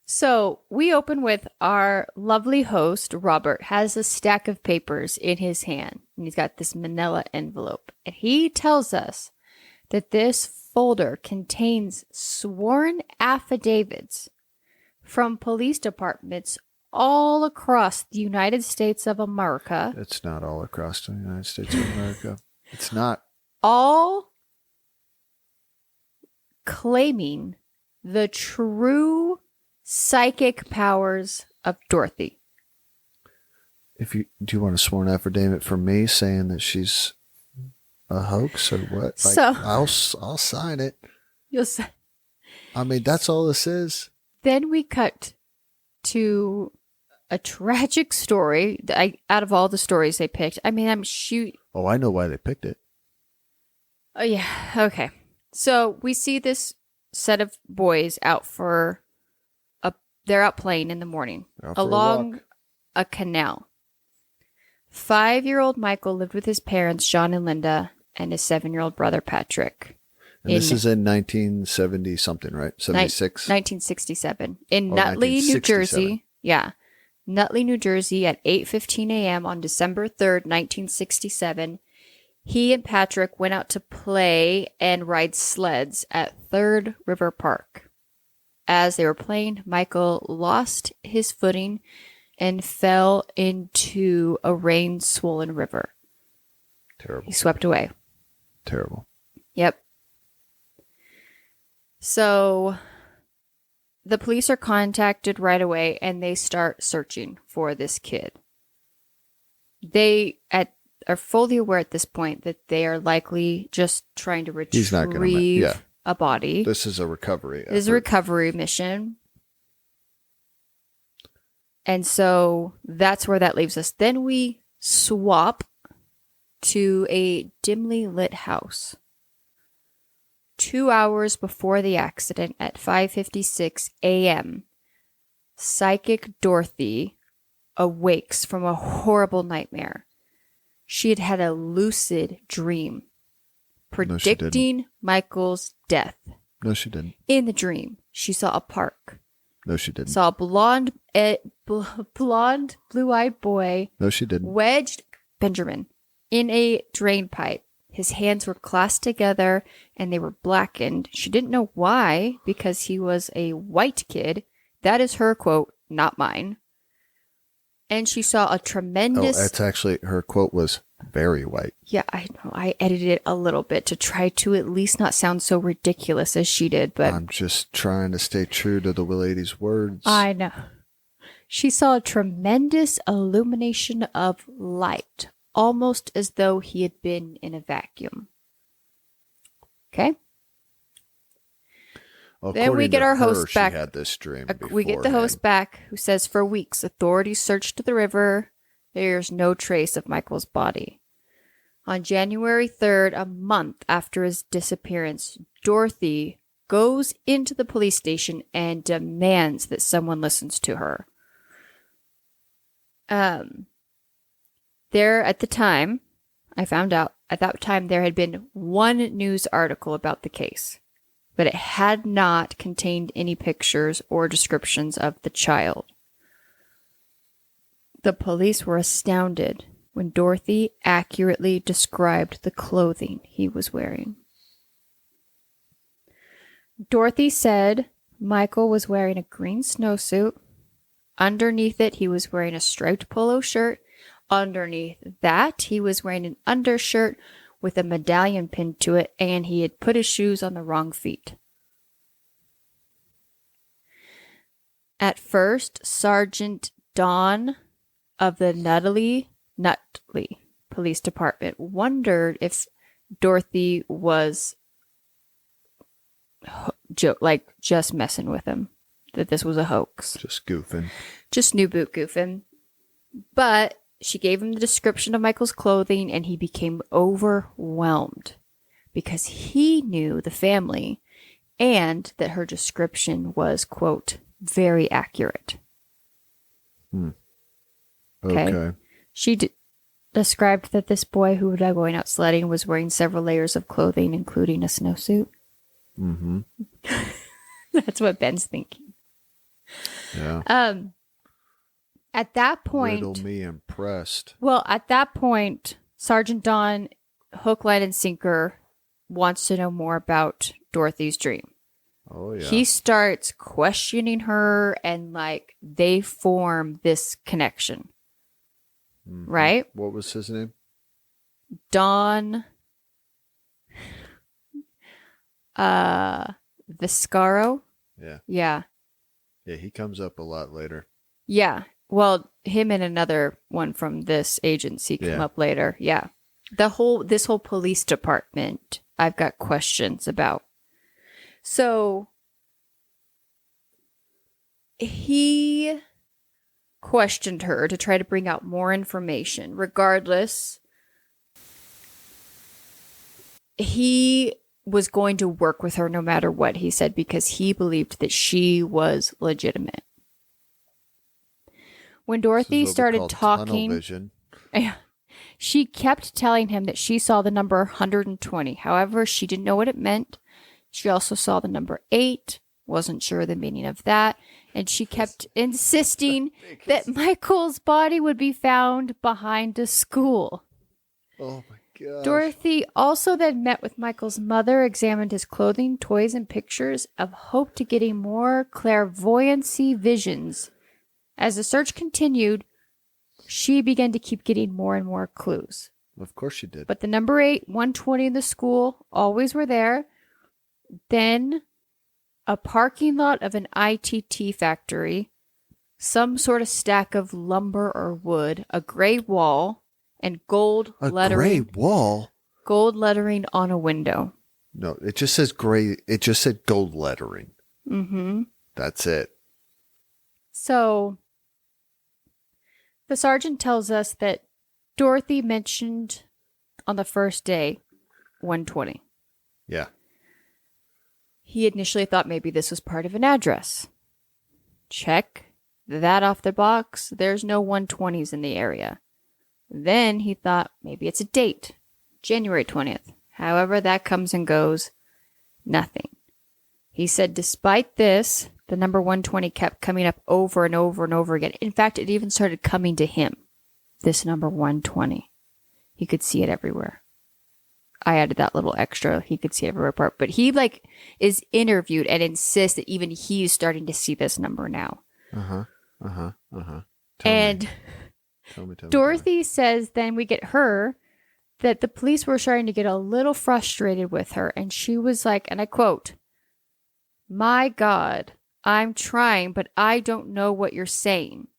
So we open with our lovely host, Robert, has a stack of papers in his hand. And he's got this manila envelope. And he tells us that this folder contains sworn affidavits from police departments all across the United States of America. It's not all across the United States of America. It's not. All claiming the true psychic powers of Dorothy. Do you want a sworn affidavit from me saying that she's a hoax or what? Like, so I'll sign it. You'll say. I mean, that's all this is. Then we cut to a tragic story. Out of all the stories they picked, I mean, Oh, I know why they picked it. Oh yeah. Okay. So we see this set of boys out they're out playing in the morning along a canal. 5-year-old Michael lived with his parents, John and Linda, and his 7-year-old brother, Patrick. And this is in 1970 something, right? 76? 1967. In Nutley, New Jersey. Yeah. Nutley, New Jersey at 8:15 a.m. on December 3rd, 1967. He and Patrick went out to play and ride sleds at Third River Park. As they were playing, Michael lost his footing and fell into a rain-swollen river. Terrible. He swept away. Terrible. Yep. So the police are contacted right away and they start searching for this kid. They are fully aware at this point that they are likely just trying to retrieve a body. This is a recovery effort. This is a recovery mission. And so that's where that leaves us. Then we swap to a dimly lit house. 2 hours before the accident at 5:56 a.m., psychic Dorothy awakes from a horrible nightmare. She had had a lucid dream predicting Michael's death. No, she didn't. In the dream, she saw a park. No, she didn't. Saw a blonde, blue-eyed boy. No, she didn't. Wedged Benjamin. in a drain pipe. His hands were clasped together and they were blackened. She didn't know why, because he was a white kid. That is her quote, not mine. And she saw a tremendous... Oh, that's actually, her quote was very white. Yeah, I know. I edited it a little bit to try to at least not sound so ridiculous as she did, but... I'm just trying to stay true to the lady's words. I know. She saw a tremendous illumination of light, almost as though he had been in a vacuum. Okay? Well, then we get our host back. She had this dream we get the host back, who says, for weeks, authorities searched the river. There's no trace of Michael's body. On January 3rd, a month after his disappearance, Dorothy goes into the police station and demands that someone listens to her. There, at the time, I found out, at that time, there had been one news article about the case, but it had not contained any pictures or descriptions of the child. The police were astounded when Dorothy accurately described the clothing he was wearing. Dorothy said Michael was wearing a green snowsuit. Underneath it, he was wearing a striped polo shirt. Underneath that, he was wearing an undershirt with a medallion pinned to it, and he had put his shoes on the wrong feet. At first, Sergeant Don of the Nutley Police Department wondered if Dorothy was just messing with him, that this was a hoax. Just goofing. Just new boot goofing. But she gave him the description of Michael's clothing, and he became overwhelmed because he knew the family and that her description was, quote, very accurate. Okay. She described that this boy who was going out sledding was wearing several layers of clothing, including a snowsuit. Mm-hmm. That's what Ben's thinking. Yeah. At that point... Riddle me impressed. Well, at that point, Sergeant Don, hook, line, and sinker, wants to know more about Dorothy's dream. Oh, yeah. He starts questioning her, and, they form this connection. Mm-hmm. Right? What was his name? Don Viscaro. Yeah. Yeah. Yeah, he comes up a lot later. Yeah. Well, him and another one from this agency come up later. Yeah. This whole police department, I've got questions about. So he questioned her to try to bring out more information. Regardless, he was going to work with her no matter what, he said, because he believed that she was legitimate. When Dorothy started talking, she kept telling him that she saw the number 120. However, she didn't know what it meant. She also saw the number 8, wasn't sure the meaning of that. And she kept insisting that Michael's body would be found behind a school. Oh my God. Dorothy also then met with Michael's mother, examined his clothing, toys, and pictures of hope to getting more clairvoyancy visions. As the search continued, she began to keep getting more and more clues. Of course she did. But the number 8, 120 in the school always were there. Then a parking lot of an ITT factory, some sort of stack of lumber or wood, a gray wall, and gold lettering. A gray wall? Gold lettering on a window. No, it just says gray. It just said gold lettering. Mm-hmm. That's it. So the sergeant tells us that Dorothy mentioned on the first day 120. Yeah. He initially thought maybe this was part of an address. Check that off the box. There's no 120s in the area. Then he thought maybe it's a date, January 20th. However, that comes and goes. Nothing. He said despite this, the number 120 kept coming up over and over and over again. In fact, it even started coming to him, this number 120. He could see it everywhere. I added that little extra. He could see it everywhere part. But he like is interviewed and insists that even he's starting to see this number now. And Tell me. Dorothy says then we get her that the police were starting to get a little frustrated with her. And she was like, and I quote, "My God, I'm trying, but I don't know what you're saying."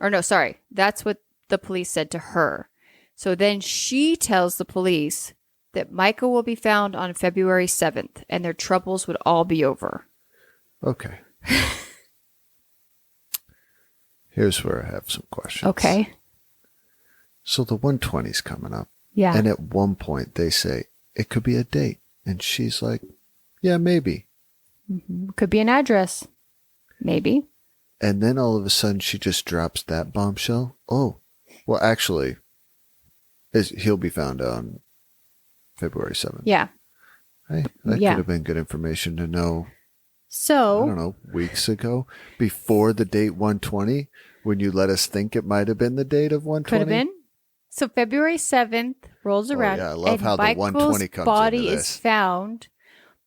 Or no, sorry. That's what the police said to her. So then she tells the police that Michael will be found on February 7th and their troubles would all be over. Okay. Here's where I have some questions. Okay. So the 120's coming up. Yeah. And at one point they say, it could be a date. And she's like, yeah, maybe. Mm-hmm. Could be an address. Maybe. And then all of a sudden she just drops that bombshell. Oh, well, actually, he'll be found on February 7th. Yeah. Hey, that could have been good information to know. So, I don't know, weeks ago, before the date 120, when you let us think it might have been the date of 120. Could have been. So February 7th rolls around. Yeah, I love how Michael's the 120 comes body into is this. found,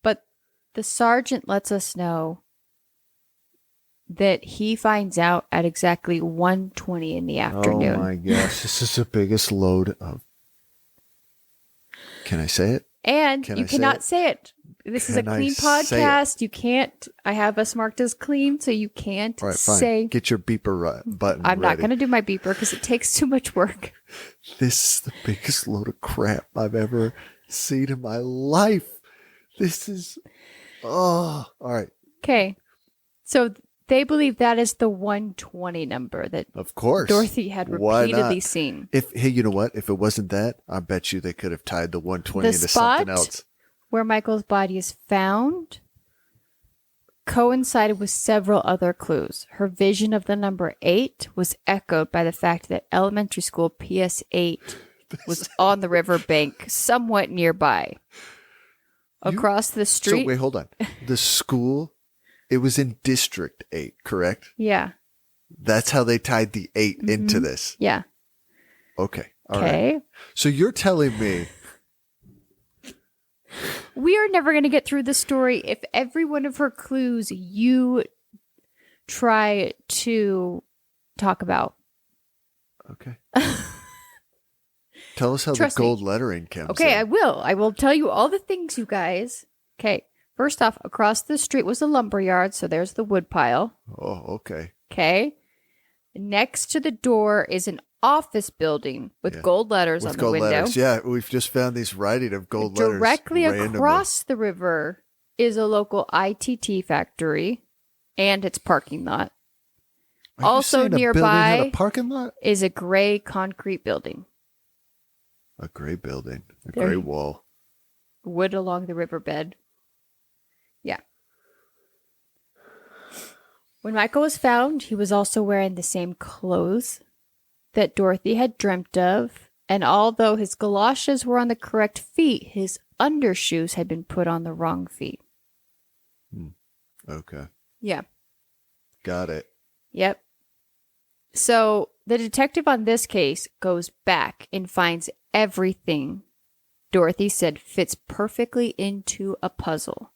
but the sergeant lets us know that he finds out at exactly 1:20 in the afternoon. Oh my gosh, this is the biggest load of... Can I say it? And you cannot say it. This is a clean podcast. You can't. I have us marked as clean, so you can't say. Get your beeper button I'm ready. not going to do my beeper because it takes too much work. This is the biggest load of crap I've ever seen in my life. This is... Oh, all right. Okay. So they believe that is the 120 number that of course Dorothy had repeatedly seen. Hey, you know what? If it wasn't that, I bet you they could have tied the 120 into something else. Where Michael's body is found coincided with several other clues. Her vision of the number 8 was echoed by the fact that elementary school PS8 was on the riverbank somewhat nearby. Across the street. So wait, hold on. The school, it was in District 8, correct? Yeah. That's how they tied the 8 into this. Yeah. Okay. All right. So you're telling me... We are never going to get through the story if every one of her clues you try to talk about. Okay. Tell us how the gold lettering comes Okay, in. I will. I will tell you all the things, you guys. Okay. First off, across the street was a lumber yard, so there's the wood pile. Oh, okay. Okay. Next to the door is an office building with gold letters on the window. Letters. Yeah, we've just found these writing of gold letters. Directly across the river is a local ITT factory and its parking lot. Also nearby a parking lot? Is a gray concrete building. A gray building. Gray wall. Wood along the riverbed. Yeah. When Michael was found, he was also wearing the same clothes that Dorothy had dreamt of, and although his galoshes were on the correct feet, his undershoes had been put on the wrong feet. Okay. Yeah. Got it. Yep. So the detective on this case goes back and finds everything Dorothy said fits perfectly into a puzzle.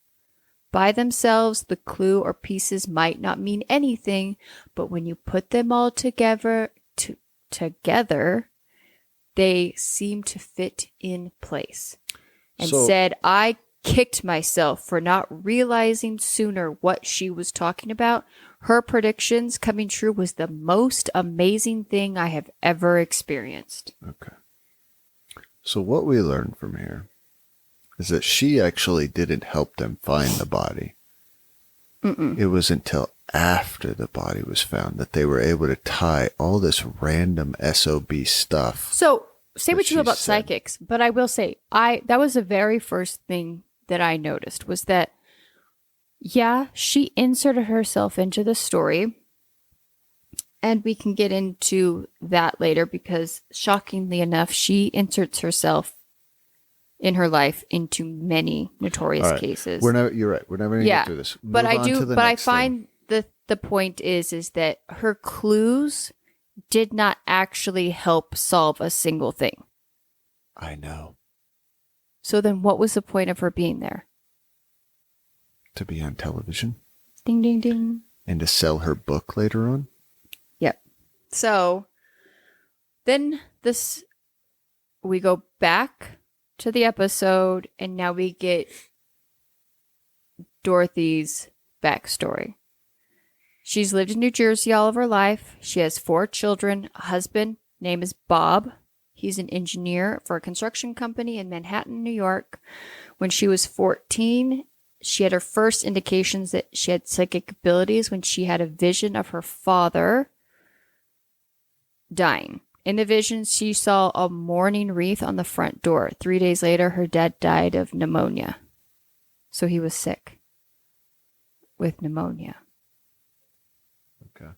By themselves, the clue or pieces might not mean anything, but when you put them all together, they seem to fit in place. And said, I kicked myself for not realizing sooner what she was talking about. Her predictions coming true was the most amazing thing I have ever experienced. Okay. So what we learned from here is that she actually didn't help them find the body. It was until after the body was found that they were able to tie all this random SOB stuff. So say what you will about psychics, but I will say that was the very first thing that I noticed was that, yeah, she inserted herself into the story. And we can get into that later because, shockingly enough, she inserts herself in her life into many notorious cases. You're right. We're never going to get through this. But I find the point is that her clues did not actually help solve a single thing. I know. So then what was the point of her being there? To be on television. Ding, ding, ding. And to sell her book later on. Yep. So then we go back to the episode, and now we get Dorothy's backstory. She's lived in New Jersey all of her life. She has 4 children. A husband, name is Bob. He's an engineer for a construction company in Manhattan, New York. When she was 14, she had her first indications that she had psychic abilities when she had a vision of her father dying. In the vision, she saw a mourning wreath on the front door. 3 days later, her dad died of pneumonia. So he was sick with pneumonia. Okay.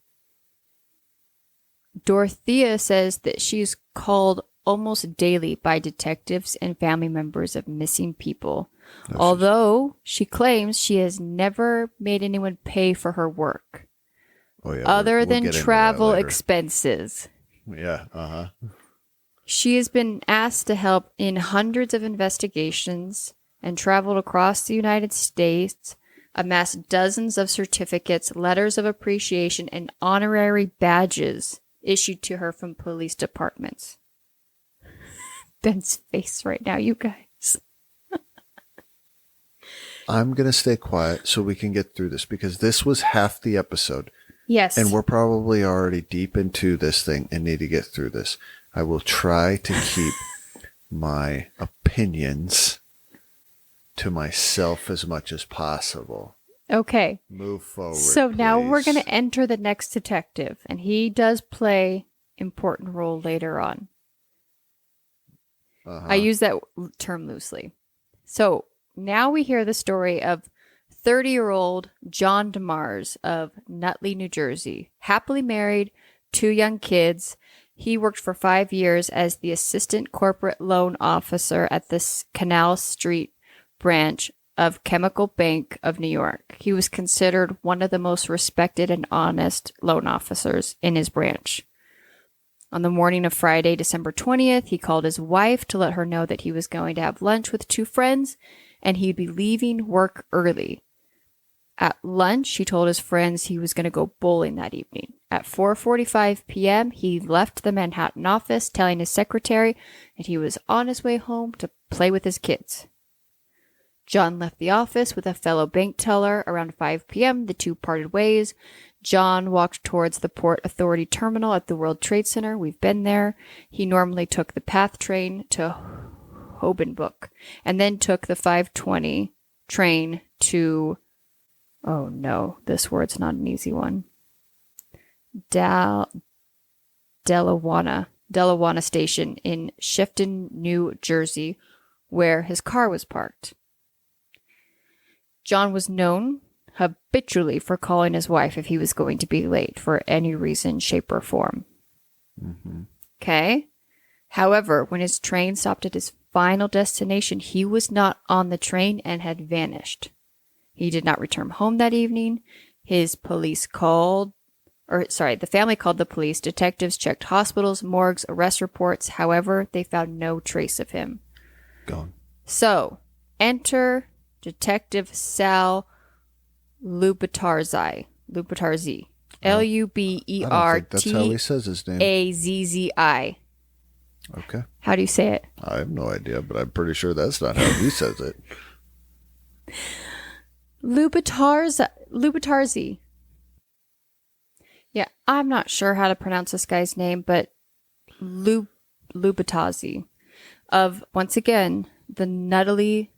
Dorothea says that she's called almost daily by detectives and family members of missing people, although she claims she has never made anyone pay for her work, other than travel expenses. Yeah, She has been asked to help in hundreds of investigations and traveled across the United States, amassed dozens of certificates, letters of appreciation, and honorary badges issued to her from police departments. Ben's face right now, you guys. I'm going to stay quiet so we can get through this, because this was half the episode. Yes. And we're probably already deep into this thing and need to get through this. I will try to keep my opinions to myself as much as possible. Okay. Move forward. So now please. we're going to enter the next detective, and he does play important role later on. I use that term loosely. So now we hear the story of 30-year-old John DeMars of Nutley, New Jersey. Happily married, 2 young kids. He worked for 5 years as the assistant corporate loan officer at the Canal Street branch of Chemical Bank of New York. He was considered one of the most respected and honest loan officers in his branch. On the morning of Friday, December 20th, he called his wife to let her know that he was going to have lunch with 2 friends and he'd be leaving work early. At lunch, he told his friends he was going to go bowling that evening. At 4:45 p.m., he left the Manhattan office, telling his secretary that he was on his way home to play with his kids. John left the office with a fellow bank teller. Around 5 p.m., the 2 parted ways. John walked towards the Port Authority terminal at the World Trade Center. We've been there. He normally took the PATH train to Hobenbrook and then took the 5:20 train to, oh no, this word's not an easy one, Delawana Station in Shifton, New Jersey, where his car was parked. John was known habitually for calling his wife if he was going to be late for any reason, shape, or form. Okay? However, when his train stopped at his final destination, he was not on the train and had vanished. He did not return home that evening. The family called the police. Detectives checked hospitals, morgues, arrest reports. However, they found no trace of him. Gone. So, enter Detective Sal Lubatarzi. Lubatarzi. Lubertazzi. I don't think that's how he says his name. Azzi. Okay. How do you say it? I have no idea, but I'm pretty sure that's not how he says it. Lubatarzi. Yeah, I'm not sure how to pronounce this guy's name, but Lubatarzi of, once again, the Nutley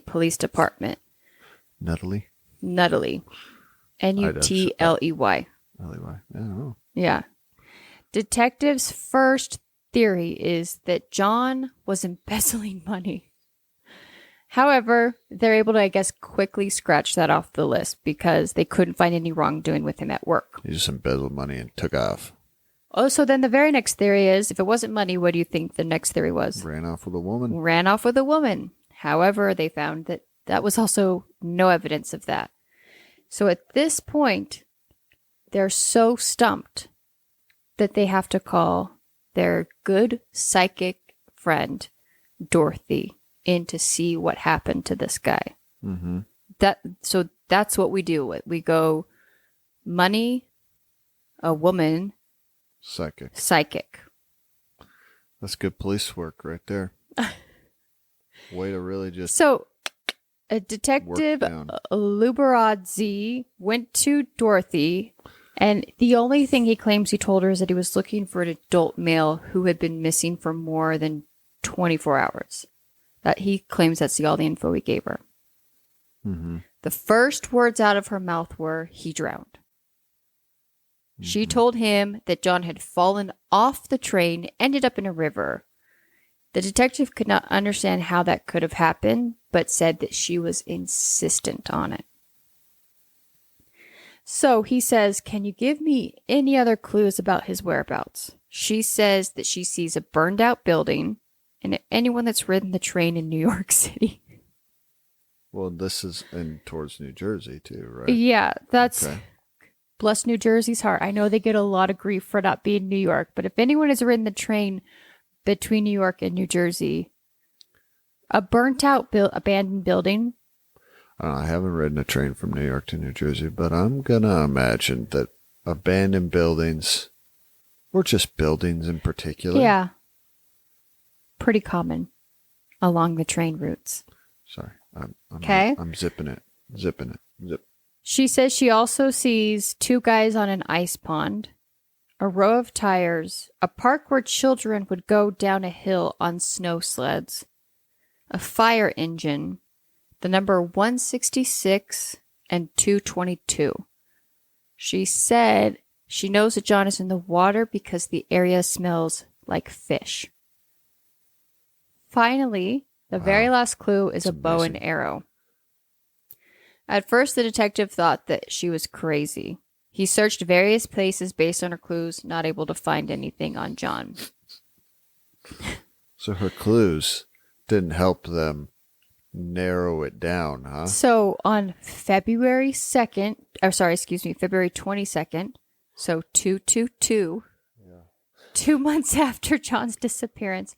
Police Department. Nutley? Nutley. Nutley. Alleyway. I don't know. Yeah. Detectives' first theory is that John was embezzling money. However, they're able to, I guess, quickly scratch that off the list because they couldn't find any wrongdoing with him at work. He just embezzled money and took off. Oh, so then the very next theory is, if it wasn't money, what do you think the next theory was? Ran off with a woman. Ran off with a woman. However, they found that that was also no evidence of that. So at this point, they're so stumped that they have to call their good psychic friend, Dorothy, in to see what happened to this guy. Mm-hmm. So that's what we do. We go money, a woman, psychic. That's good police work right there. Way to really just So a detective Luberadze went to Dorothy, and the only thing he claims he told her is that he was looking for an adult male who had been missing for more than 24 hours. That he claims that's all the info he gave her. Mm-hmm. The first words out of her mouth were, "He drowned." Mm-hmm. She told him that John had fallen off the train, ended up in a river. The detective could not understand how that could have happened, but said that she was insistent on it. So he says, "Can you give me any other clues about his whereabouts?" She says that she sees a burned out building and anyone that's ridden the train in New York City. Well, this is towards New Jersey too, right? Yeah, that's... Okay. Bless New Jersey's heart. I know they get a lot of grief for not being New York, but if anyone has ridden the train between New York and New Jersey, a burnt out abandoned building. I haven't ridden a train from New York to New Jersey, but I'm gonna imagine that abandoned buildings, or just buildings in particular. Yeah. Pretty common along the train routes. Sorry. Okay. I'm zipping it. Zip. She says she also sees two guys on an ice pond, a row of tires, a park where children would go down a hill on snow sleds, a fire engine, the number 166 and 222. She said she knows that John is in the water because the area smells like fish. Finally, the very last clue is a bow and arrow. At first, the detective thought that she was crazy. He searched various places based on her clues, not able to find anything on John. So her clues didn't help them narrow it down, huh? So on February 22nd, so 222, 2 months after John's disappearance,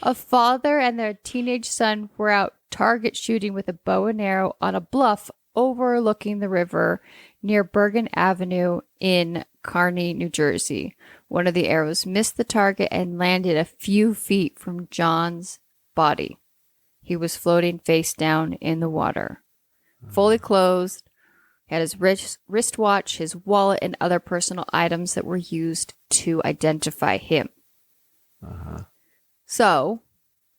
a father and their teenage son were out target shooting with a bow and arrow on a bluff overlooking the river near Bergen Avenue in Kearny, New Jersey. One of the arrows missed the target and landed a few feet from John's body. He was floating face down in the water. Fully clothed, had his wristwatch, his wallet, and other personal items that were used to identify him. So,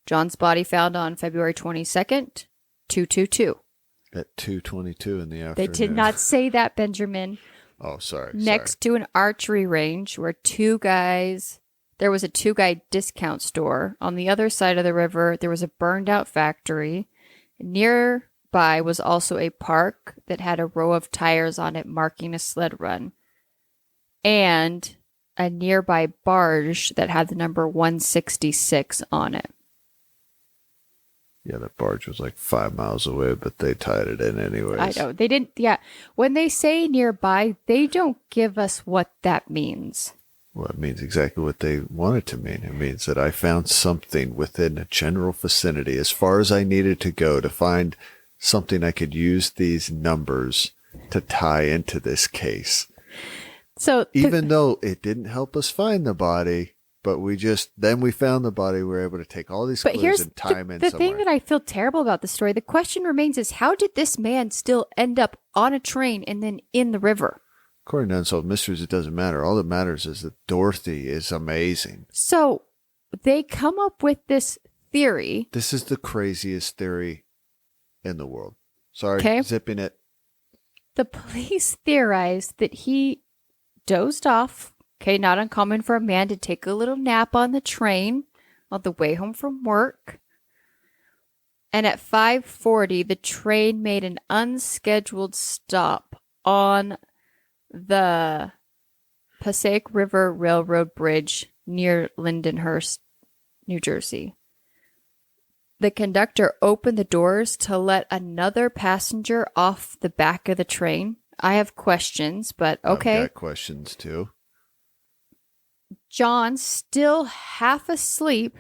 John's body found on February 22nd, 222. At 2:22 in the afternoon. They did not say that, Benjamin. Oh, sorry. Next to an archery range where there was a two-guy discount store. On the other side of the river, there was a burned-out factory. Nearby was also a park that had a row of tires on it marking a sled run. And a nearby barge that had the number 166 on it. Yeah, that barge was like 5 miles away, but they tied it in anyways. I know. They didn't, yeah. When they say nearby, they don't give us what that means. Well, it means exactly what they want it to mean. It means that I found something within a general vicinity as far as I needed to go to find something I could use these numbers to tie into this case. So even though it didn't help us find the body, but we found the body, we were able to take all these clues and tie them in somewhere. The thing that I feel terrible about the story, the question remains is how did this man still end up on a train and then in the river? According to Unsolved Mysteries, it doesn't matter. All that matters is that Dorothy is amazing. So they come up with this theory. This is the craziest theory in the world. Sorry, zipping it. The police theorized that he dozed off. Okay, not uncommon for a man to take a little nap on the train on the way home from work. And at 5:40, the train made an unscheduled stop on the Passaic River Railroad Bridge near Lindenhurst, New Jersey. The conductor opened the doors to let another passenger off the back of the train. I have questions, but okay. I've got questions too. John, still half asleep,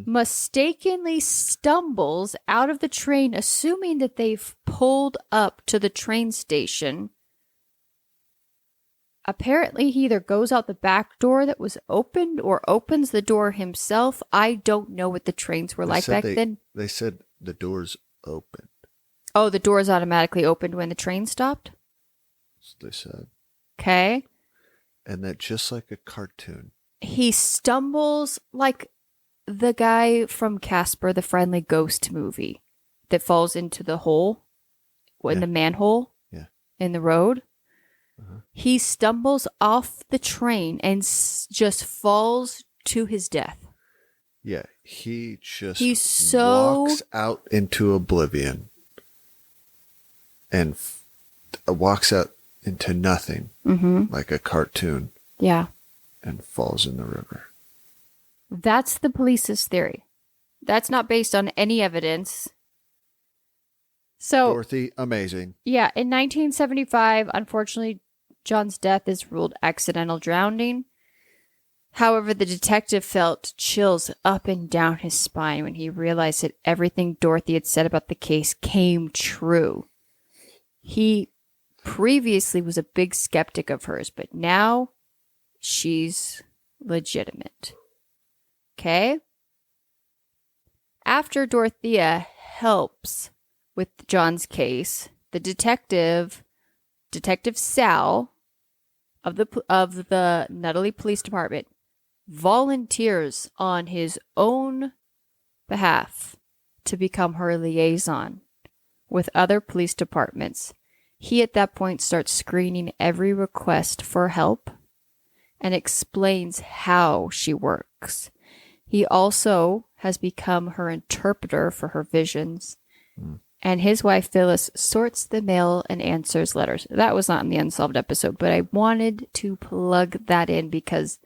mistakenly stumbles out of the train, assuming that they've pulled up to the train station. Apparently, he either goes out the back door that was opened or opens the door himself. I don't know what the trains were like back then. They said the doors opened. Oh, the doors automatically opened when the train stopped? That's what they said. Okay. And that just like a cartoon. He stumbles like the guy from Casper, the Friendly Ghost movie that falls into the hole, in the manhole in the road. He stumbles off the train and just falls to his death. Yeah, he just walks out into oblivion and walks out into nothing like a cartoon. Yeah. And falls in the river. That's the police's theory. That's not based on any evidence. So, Dorothy, amazing. Yeah, in 1975, unfortunately, John's death is ruled accidental drowning. However, the detective felt chills up and down his spine when he realized that everything Dorothy had said about the case came true. He previously was a big skeptic of hers, but now she's legitimate. Okay? After Dorothea helps with John's case, the Detective Sal of the Nutley Police Department volunteers on his own behalf to become her liaison with other police departments. He at that point starts screening every request for help and explains how she works. He also has become her interpreter for her visions. And his wife, Phyllis, sorts the mail and answers letters. That was not in the Unsolved episode, but I wanted to plug that in because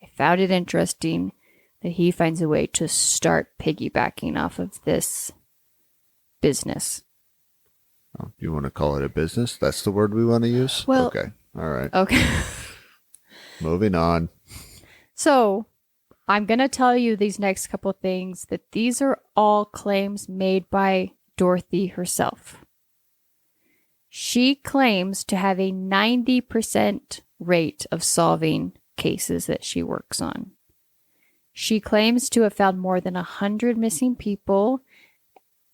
I found it interesting that he finds a way to start piggybacking off of this business. Oh, you want to call it a business? That's the word we want to use? Well, okay. All right. Okay. Moving on. So, I'm going to tell you these next couple of things that these are all claims made by Dorothy herself. She claims to have a 90% rate of solving cases that she works on. She claims to have found more than 100 missing people,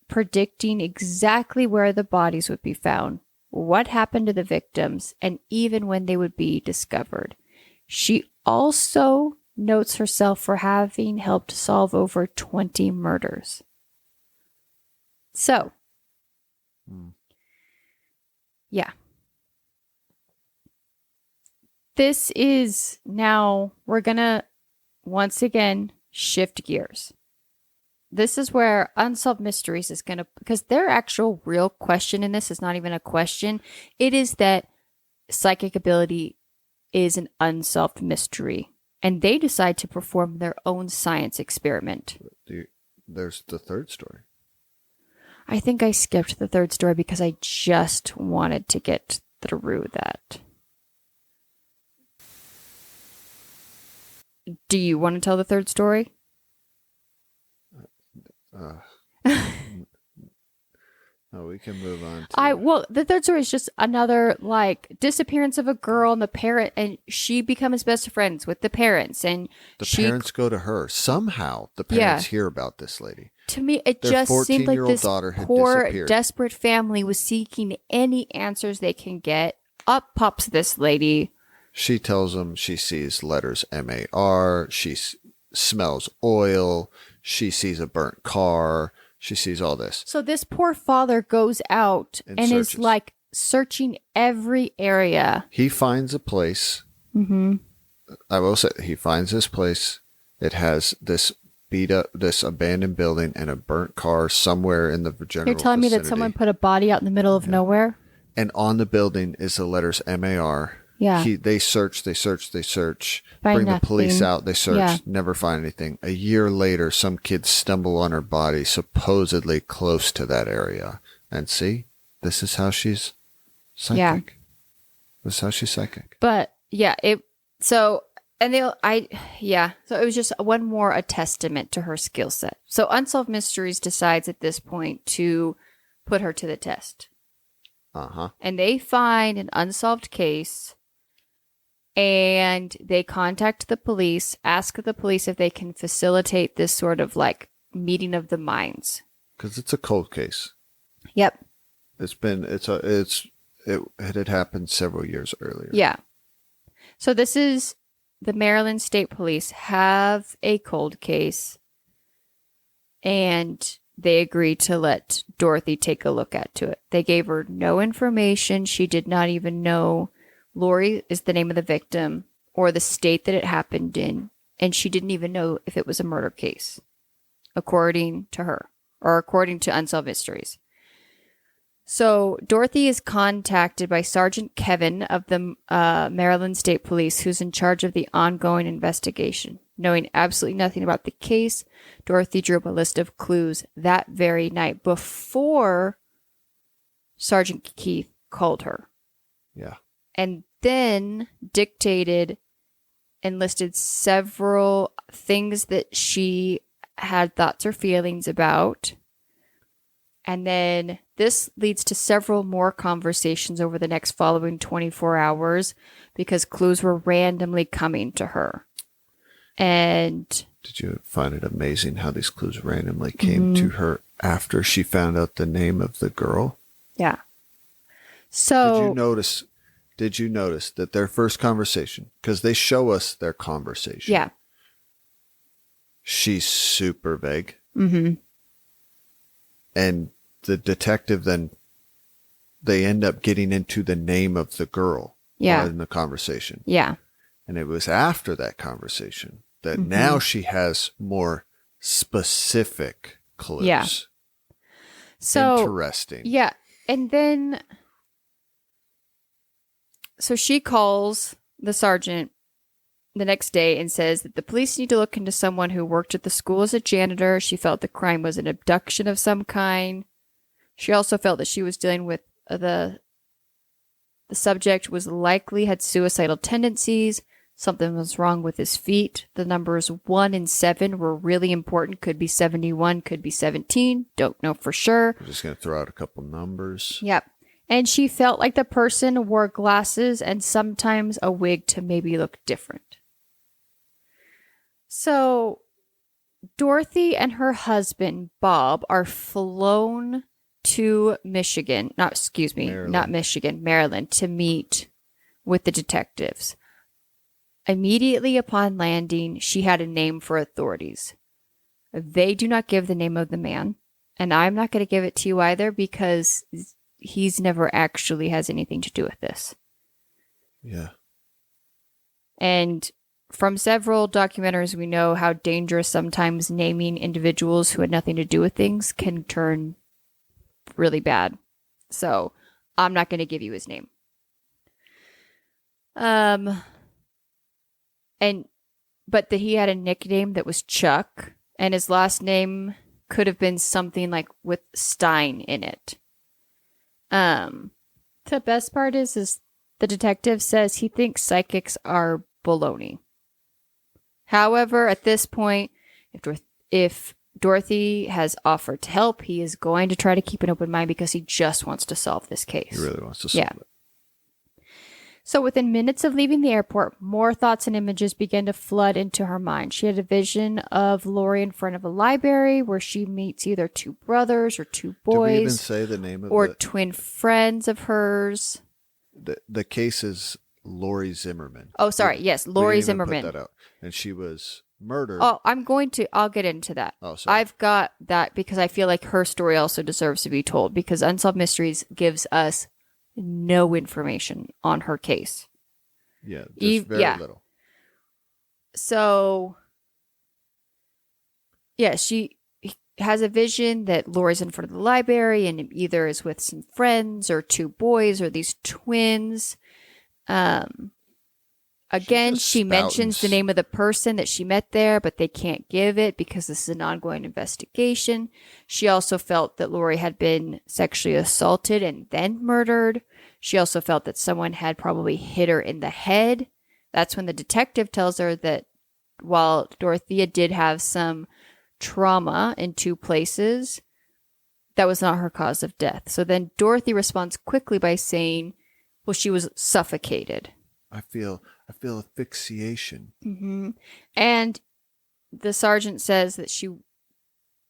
predicting exactly where the bodies would be found, what happened to the victims, and even when they would be discovered. She also notes herself for having helped solve over 20 murders. So, yeah. This is now, we're going to once again shift gears. This is where Unsolved Mysteries is going to, because their actual real question in this is not even a question. It is that psychic ability is an unsolved mystery. And they decide to perform their own science experiment. There's the third story. I think I skipped the third story because I just wanted to get through that. Do you want to tell the third story? No, we can move on. Well, the third story is just another disappearance of a girl and the parent, and she becomes best friends with the parents, and the parents go to her. Somehow, the parents hear about this lady. To me, it Their just seemed like this poor, desperate family was seeking any answers they can get. Up pops this lady. She tells them she sees letters MAR. She smells oil. She sees a burnt car. She sees all this. So this poor father goes out and is searching every area. He finds a place. Mm-hmm. I will say he finds this place. It has this beat up, this abandoned building and a burnt car somewhere in the general You're telling vicinity. me that someone put a body out in the middle of nowhere? And on the building is the letters MAR. Yeah. They search. Bring Find the police nothing. out. They search. Never find anything. A year later, some kids stumble on her body, supposedly close to that area. And see, this is how she's psychic. Yeah. This is how she's psychic. But yeah, so And so it was just one more a testament to her skill set. So Unsolved Mysteries decides at this point to put her to the test. And they find an unsolved case and they contact the police, ask the police if they can facilitate this sort of like meeting of the minds. Because it's a cold case. Yep. It had happened several years earlier. Yeah. So this is the Maryland State Police have a cold case and they agreed to let Dorothy take a look at it. They gave her no information. She did not even know Lori is the name of the victim or the state that it happened in. And she didn't even know if it was a murder case, according to her, or according to Unsolved Mysteries. So Dorothy is contacted by Sergeant Kevin of the Maryland State Police, who's in charge of the ongoing investigation. Knowing absolutely nothing about the case, Dorothy drew up a list of clues that very night before Sergeant Keith called her. Yeah. And then dictated and listed several things that she had thoughts or feelings about. And then this leads to several more conversations over the next following 24 hours because clues were randomly coming to her. And did you find it amazing how these clues randomly came to her after she found out the name of the girl? Yeah. So did you notice that their first conversation, because they show us their conversation. Yeah. She's super vague. Mm-hmm. And the detective then, they end up getting into the name of the girl in the conversation. Yeah. And it was after that conversation that now she has more specific clues. Yeah. So interesting. Yeah. And then, so she calls the sergeant the next day and says that the police need to look into someone who worked at the school as a janitor. She felt the crime was an abduction of some kind. She also felt that she was dealing with the subject was likely had suicidal tendencies. Something was wrong with his feet. The numbers 1 and 7 were really important. Could be 71, could be 17. Don't know for sure. I'm just going to throw out a couple numbers. Yep. And she felt like the person wore glasses and sometimes a wig to maybe look different. So Dorothy and her husband, Bob, are flown to Maryland, to meet with the detectives. Immediately upon landing, she had a name for authorities. They do not give the name of the man, and I'm not going to give it to you either because he's never actually has anything to do with this. Yeah. And from several documentaries, we know how dangerous sometimes naming individuals who had nothing to do with things can turn really bad. So I'm not going to give you his name. But that he had a nickname that was Chuck, and his last name could have been something like with Stein in it. The best part is the detective says he thinks psychics are baloney. However, at this point, if Dorothy has offered to help, he is going to try to keep an open mind because he just wants to solve this case. He really wants to solve it. So within minutes of leaving the airport, more thoughts and images began to flood into her mind. She had a vision of Lori in front of a library where she meets either two brothers or two boys. Did we even say the name of twin friends of hers? The case is Lori Zimmerman. Oh, sorry. Yes, Lori Zimmerman. Put that out. And she was murdered. Oh, I'll get into that. Oh, sorry. I've got that because I feel like her story also deserves to be told because Unsolved Mysteries gives us no information on her case. Yeah, just very little. So, yeah, she has a vision that Lori's in front of the library and either is with some friends or two boys or these twins. Again, she mentions the name of the person that she met there, but they can't give it because this is an ongoing investigation. She also felt that Lori had been sexually assaulted and then murdered. She also felt that someone had probably hit her in the head That's when the detective tells her that while Dorothea did have some trauma in 2 places, that was not her cause of death. So then Dorothy responds quickly by saying, well, she was suffocated. I feel asphyxiation. Mm-hmm. And the sergeant says that she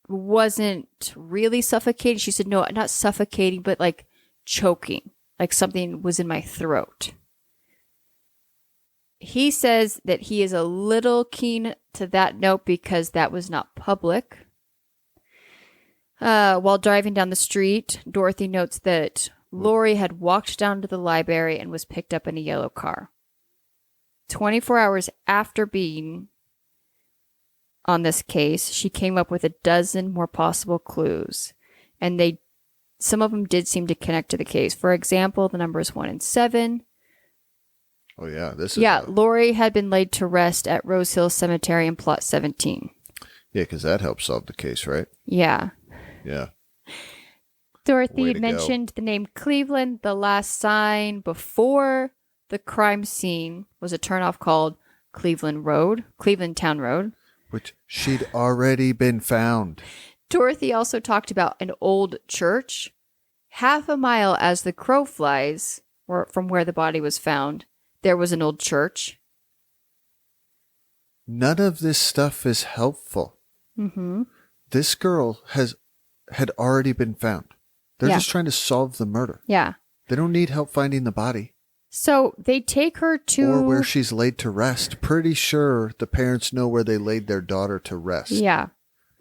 wasn't really suffocated. She said, no, not suffocating, but like choking, like something was in my throat. He says that he is a little keen to that note because that was not public. While driving down the street, Dorothy notes that Lori had walked down to the library and was picked up in a yellow car. 24 hours after being on this case, she came up with a dozen more possible clues. And some of them did seem to connect to the case. For example, the numbers 1 and 7. Oh, yeah. Lori had been laid to rest at Rose Hill Cemetery in plot 17. Yeah, because that helps solve the case, right? Yeah. Yeah. Dorothy had mentioned the name Cleveland. The last sign before the crime scene was a turnoff called Cleveland Town Road. Which she'd already been found. Dorothy also talked about an old church. Half a mile as the crow flies from where the body was found, there was an old church. None of this stuff is helpful. Mm-hmm. This girl had already been found. They're just trying to solve the murder. Yeah. They don't need help finding the body. So they take her to... Or where she's laid to rest. Pretty sure the parents know where they laid their daughter to rest. Yeah.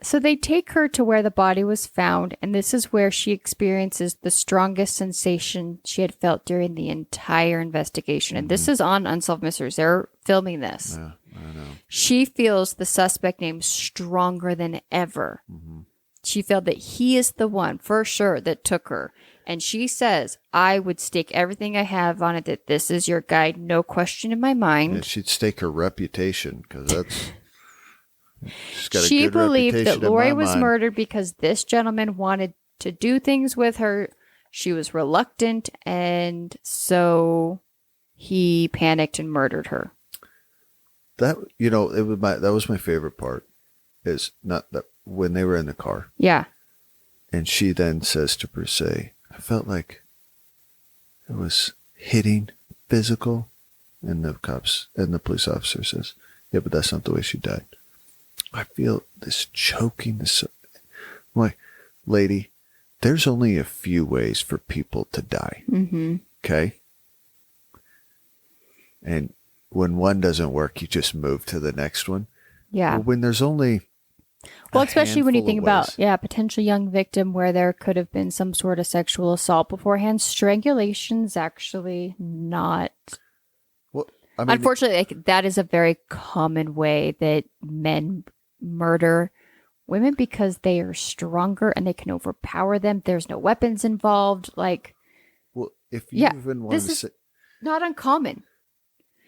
So they take her to where the body was found, and this is where she experiences the strongest sensation she had felt during the entire investigation. And this is on Unsolved Mysteries. They're filming this. Yeah, I know. She feels the suspect name stronger than ever. Mm-hmm. She felt that he is the one, for sure, that took her. And she says, I would stake everything I have on it that this is your guide, no question in my mind. Yeah, she'd stake her reputation, because that's... She's got a she good believed reputation that Lori in my was mind. murdered because this gentleman wanted to do things with her. She was reluctant, and so he panicked and murdered her. That that was my favorite part. Is not that when they were in the car. Yeah. And she then says to Bruce, I felt like it was hitting, physical. And the police officer says, yeah, but that's not the way she died. I feel this choking. I'm like, lady, there's only a few ways for people to die. Mm-hmm. Okay? And when one doesn't work, you just move to the next one. Yeah. Well, when there's only... Well, especially when you think about, ways. potential young victim where there could have been some sort of sexual assault beforehand. Strangulation's actually not... Well, I mean, unfortunately, that is a very common way that men murder women because they are stronger and they can overpower them. There's no weapons involved. Well, if you even want to say... not uncommon.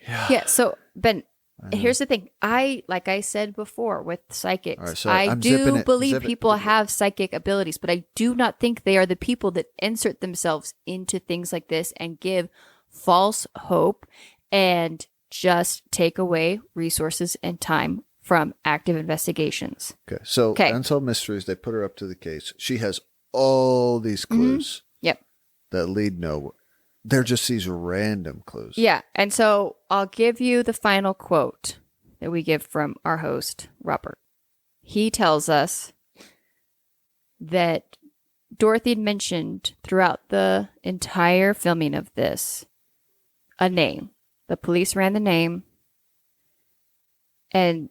Yeah. So, Ben... Here's the thing. Like I said before with psychics, right, so I do believe people have psychic abilities, but I do not think they are the people that insert themselves into things like this and give false hope and just take away resources and time from active investigations. Okay. So Unsolved Mysteries, they put her up to the case. She has all these clues that lead nowhere. They're just these random clues. Yeah. And so I'll give you the final quote that we give from our host, Robert. He tells us that Dorothy had mentioned throughout the entire filming of this a name. The police ran the name, and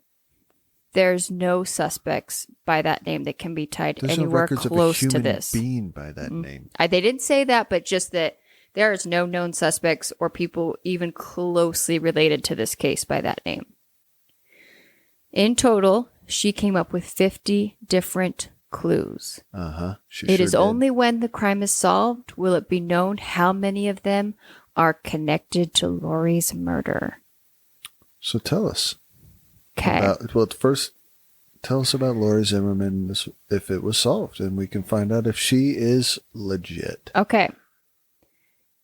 there's no suspects by that name that can be tied anywhere close to this. Being by that name. They didn't say that, but just that there is no known suspects or people even closely related to this case by that name. In total, she came up with 50 different clues. It is only when the crime is solved will it be known how many of them are connected to Lori's murder. So tell us. Okay. First, tell us about Lori Zimmerman if it was solved, and we can find out if she is legit. Okay.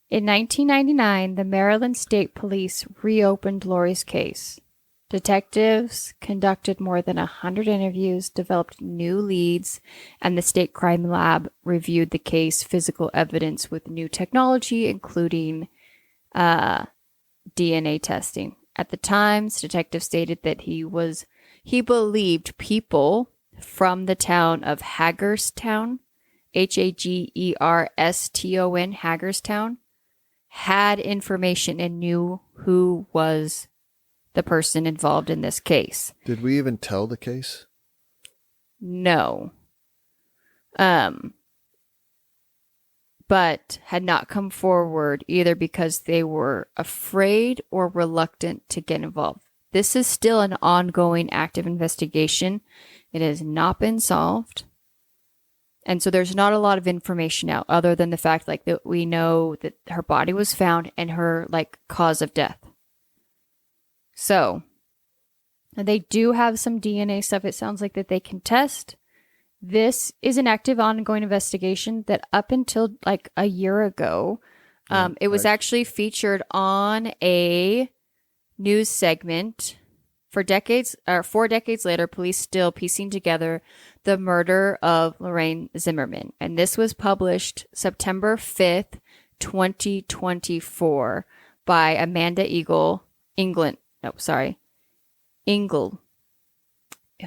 In 1999, the Maryland State Police reopened Lori's case. Detectives conducted more than 100 interviews, developed new leads, and the state crime lab reviewed the case physical evidence with new technology, including DNA testing. At the time, detectives stated that he believed people from the town of Hagerstown, Hagerston, Hagerstown, had information and knew who was the person involved in this case. Did we even tell the case? No. But had not come forward either because they were afraid or reluctant to get involved. This is still an ongoing active investigation. It has not been solved. And so there's not a lot of information out other than the fact like that we know that her body was found and her like cause of death. So they do have some DNA stuff. It sounds like that they can test. This is an active ongoing investigation that up until like a year ago, it was actually featured on a news segment for decades, or 4 decades later, police still piecing together the murder of Lorraine Zimmerman. And this was published September 5th, 2024 by Amanda Ingle,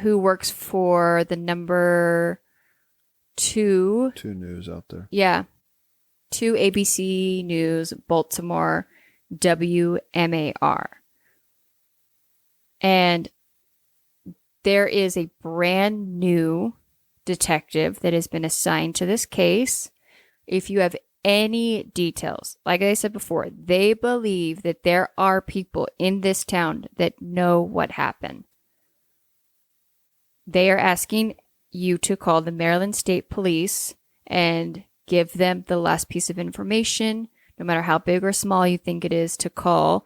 who works for the number 2 news out there. Yeah. 2 ABC News, Baltimore, WMAR. And there is a brand new detective that has been assigned to this case. If you have any details, like I said before, they believe that there are people in this town that know what happened. They are asking you to call the Maryland State Police and give them the last piece of information, no matter how big or small you think it is, to call.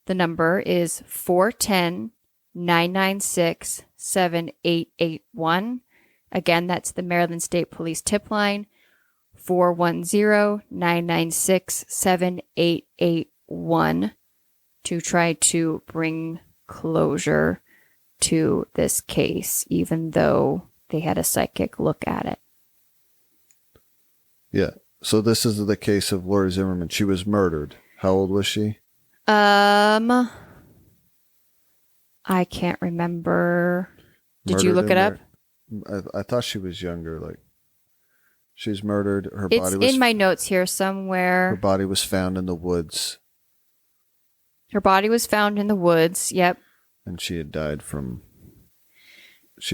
The number is 410-996-7881. Again, that's the Maryland State Police tip line, 410-996-7881, to try to bring closure to this case, even though they had a psychic look at it. Yeah. So this is the case of Lori Zimmerman. She was murdered. How old was she? I can't remember. Did you look it up? I thought she was younger. Like, she's murdered. It's in my notes here somewhere. Her body was found in the woods. Yep. And she had died from.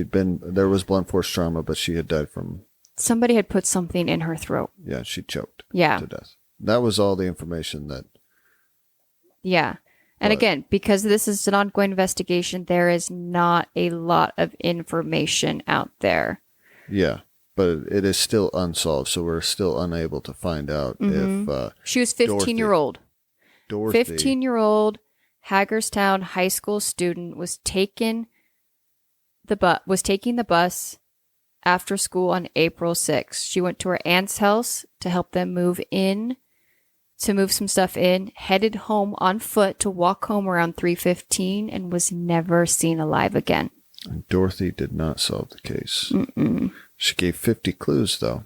There was blunt force trauma, but she had died from. Somebody had put something in her throat. Yeah, she choked. Yeah. To death. That was all the information that. Yeah. And again, because this is an ongoing investigation, there is not a lot of information out there. Yeah, but it is still unsolved, so we're still unable to find out if... she was 15-year-old. Dorothy. 15-year-old Hagerstown high school student was taking the bus after school on April 6th. She went to her aunt's house to help them move some stuff in, headed home on foot to walk home around 3:15, and was never seen alive again. And Dorothy did not solve the case. Mm-mm. She gave 50 clues, though.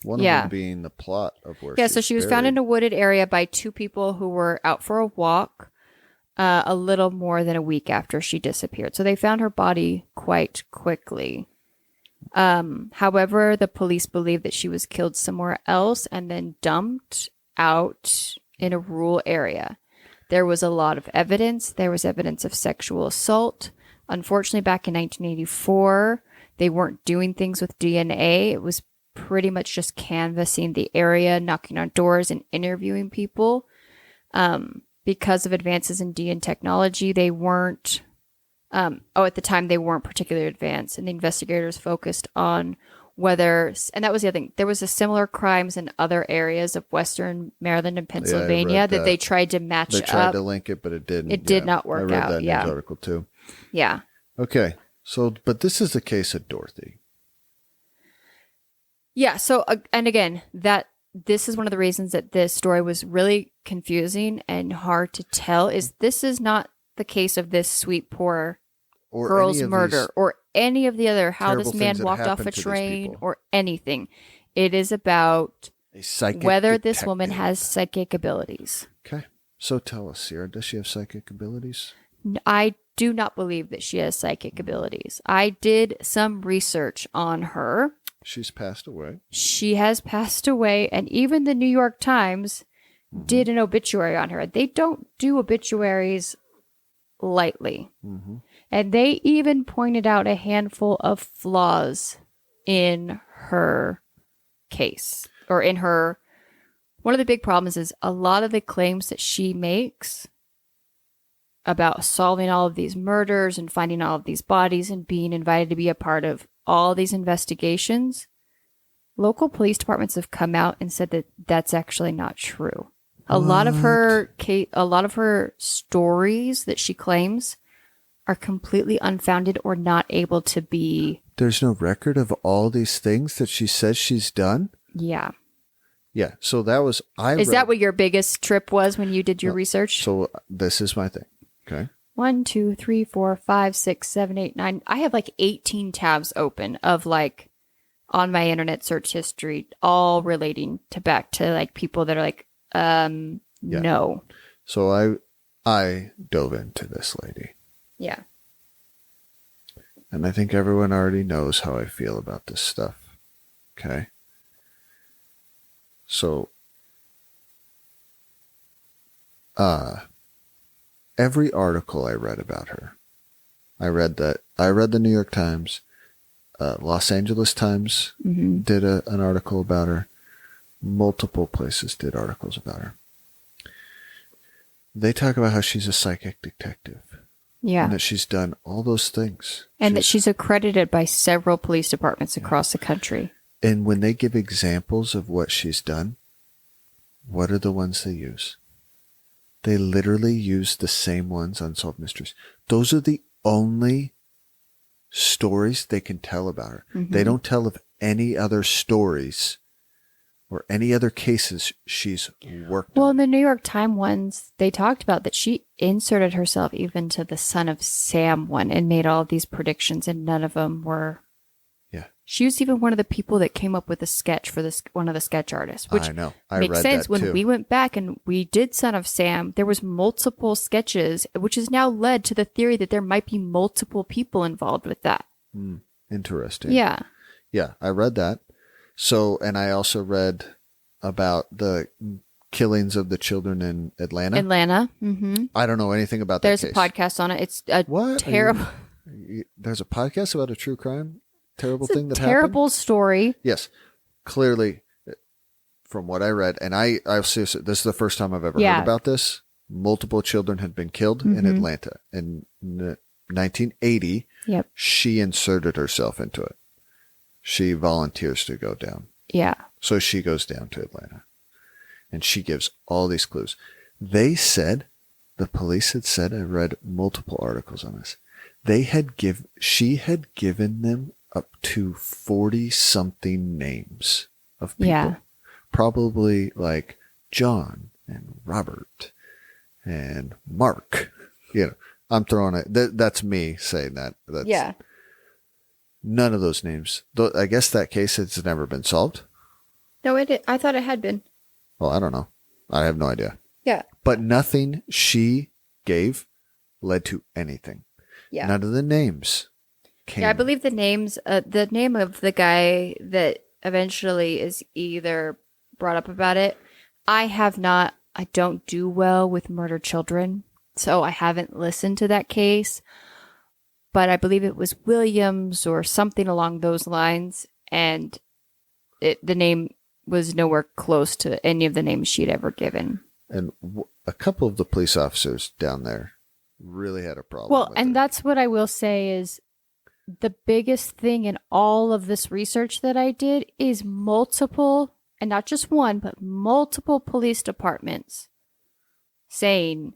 One of them being the plot of where so she was found in a wooded area by 2 people who were out for a walk a little more than a week after she disappeared. So they found her body quite quickly. However, the police believe that she was killed somewhere else and then dumped out in a rural area. There was a lot of evidence. There was evidence of sexual assault. Unfortunately, back in 1984, they weren't doing things with DNA. It was pretty much just canvassing the area, knocking on doors, and interviewing people. Because of advances in DNA technology, they weren't... at the time, they weren't particularly advanced, and the investigators focused on whether, and that was the other thing, there was a similar crimes in other areas of Western Maryland and Pennsylvania that they tried to match up. They tried to link it, but it didn't. It did not work out. I read that news article too. Yeah. Okay. So, but this is the case of Dorothy. Yeah. So, and again, that this is one of the reasons that this story was really confusing and hard to tell, is this is not the case of this sweet, poor or girl's any of murder these or any of the other, how terrible this things man that walked off happen a to these train people. or anything. It is about A psychic whether this woman detective. has psychic abilities. Okay. So tell us, Sierra, does she have psychic abilities? I do not believe that she has psychic abilities. I did some research on her. She's passed away. She has passed away, and even the New York Times did an obituary on her. They don't do obituaries lightly. Mm-hmm. And they even pointed out a handful of flaws in her case, or in her. One of the big problems is a lot of the claims that she makes about solving all of these murders and finding all of these bodies and being invited to be a part of all these investigations. Local police departments have come out and said that that's actually not true. A lot of her stories that she claims are completely unfounded or not able to be. There's no record of all these things that she says she's done? Yeah. Yeah. So that was... Is that what your biggest trip was when you did your research? So this is my thing. Okay. 1, 2, 3, 4, 5, 6, 7, 8, 9. I have like 18 tabs open of like on my internet search history, all relating to back to like people that are like, no. So I dove into this lady. Yeah. And I think everyone already knows how I feel about this stuff. Okay. So, every article I read about her, I read the New York Times, Los Angeles Times did an article about her. Multiple places did articles about her. They talk about how she's a psychic detective. Yeah. And that she's done all those things. And that she's accredited by several police departments across the country. And when they give examples of what she's done, what are the ones they use? They literally use the same ones on Unsolved Mysteries. Those are the only stories they can tell about her. Mm-hmm. They don't tell of any other stories or any other cases she's worked on. Well, in the New York Times ones, they talked about that she inserted herself even to the Son of Sam one and made all of these predictions, and none of them were. Yeah. She was even one of the people that came up with a sketch for this, one of the sketch artists, which I know. I makes read sense. that When too. we went back and we did Son of Sam, there was multiple sketches, which has now led to the theory that there might be multiple people involved with that. Interesting. Yeah. Yeah, I read that. So, and I also read about the killings of the children in Atlanta. Mm-hmm. I don't know anything about that There's case. a podcast on it. It's a What? terrible... There's a podcast about a true crime? Terrible thing that terrible happened? story. Yes. Clearly, from what I read, and I seriously, this is the first time I've ever heard about this. Multiple children had been killed in Atlanta. In 1980, she inserted herself into it. She volunteers to go down. Yeah. So she goes down to Atlanta. And she gives all these clues. They said, the police had said, I read multiple articles on this. She had given them up to 40-something names of people. Yeah. Probably like John and Robert and Mark. You know, I'm throwing it. That's me saying that. Yeah. None of those names. I guess that case has never been solved. No, I thought it had been. Well, I don't know. I have no idea. Yeah. But nothing she gave led to anything. Yeah. None of the names came. Yeah, I believe the names, the name of the guy that eventually is either brought up about it. I don't do well with murdered children, so I haven't listened to that case. But I believe it was Williams or something along those lines. And the name was nowhere close to any of the names she'd ever given. And a couple of the police officers down there really had a problem. Well, and that's what I will say is the biggest thing in all of this research that I did is multiple, and not just one, but multiple police departments saying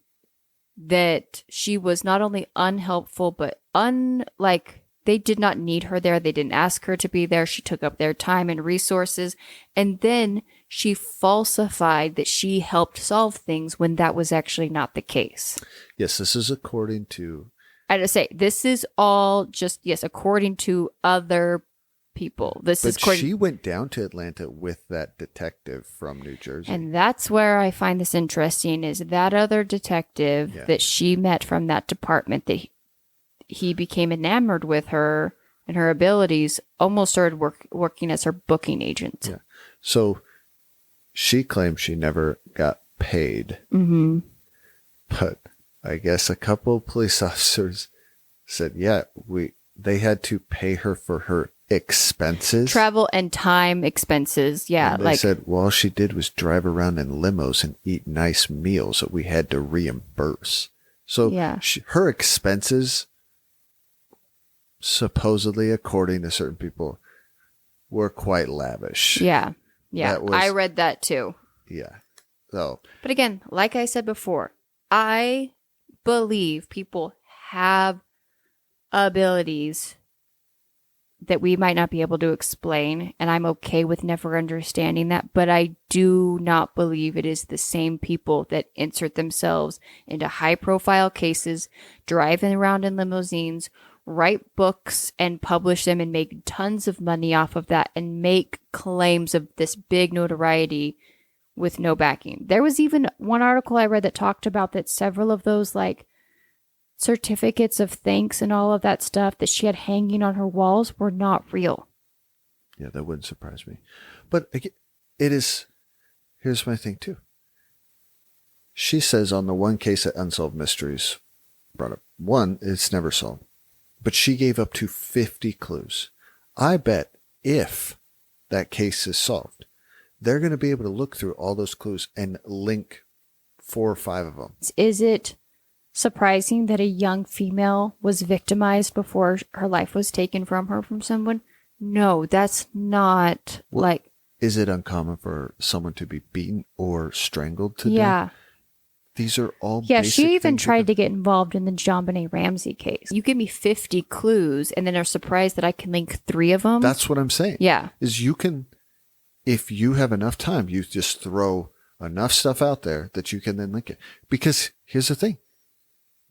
that she was not only unhelpful, but they did not need her there. They didn't ask her to be there. She took up their time and resources. And then she falsified that she helped solve things when that was actually not the case. Yes, this is according to... I just say, this is all just, yes, according to other people. This is But she went down to Atlanta with that detective from New Jersey. And that's where I find this interesting, is that other detective that she met from that department, that he became enamored with her and her abilities, almost started working as her booking agent. Yeah. So she claims she never got paid. Mm-hmm. But I guess a couple of police officers said, yeah, they had to pay her for her expenses. Travel and time expenses. Yeah. And they said, well, all she did was drive around in limos and eat nice meals that we had to reimburse. So her expenses, supposedly, according to certain people, were quite lavish. Yeah. Yeah. I read that too. Yeah. So, but again, like I said before, I believe people have abilities that we might not be able to explain, and I'm okay with never understanding that, but I do not believe it is the same people that insert themselves into high-profile cases, driving around in limousines, write books and publish them and make tons of money off of that and make claims of this big notoriety with no backing. There was even one article I read that talked about that several of those like certificates of thanks and all of that stuff that she had hanging on her walls were not real. Yeah, that wouldn't surprise me. But it is, here's my thing too. She says on the one case that Unsolved Mysteries brought up, one, it's never solved. But she gave up to 50 clues. I bet if that case is solved, they're going to be able to look through all those clues and link 4 or 5 of them. Is it surprising that a young female was victimized before her life was taken from her from someone? No, that's not like... Is it uncommon for someone to be beaten or strangled to death? Yeah. These are all she even tried to get involved in the JonBenet Ramsey case. You give me 50 clues and then are surprised that I can link 3 of them? That's what I'm saying. Yeah. Is you can, if you have enough time, you just throw enough stuff out there that you can then link it. Because here's the thing.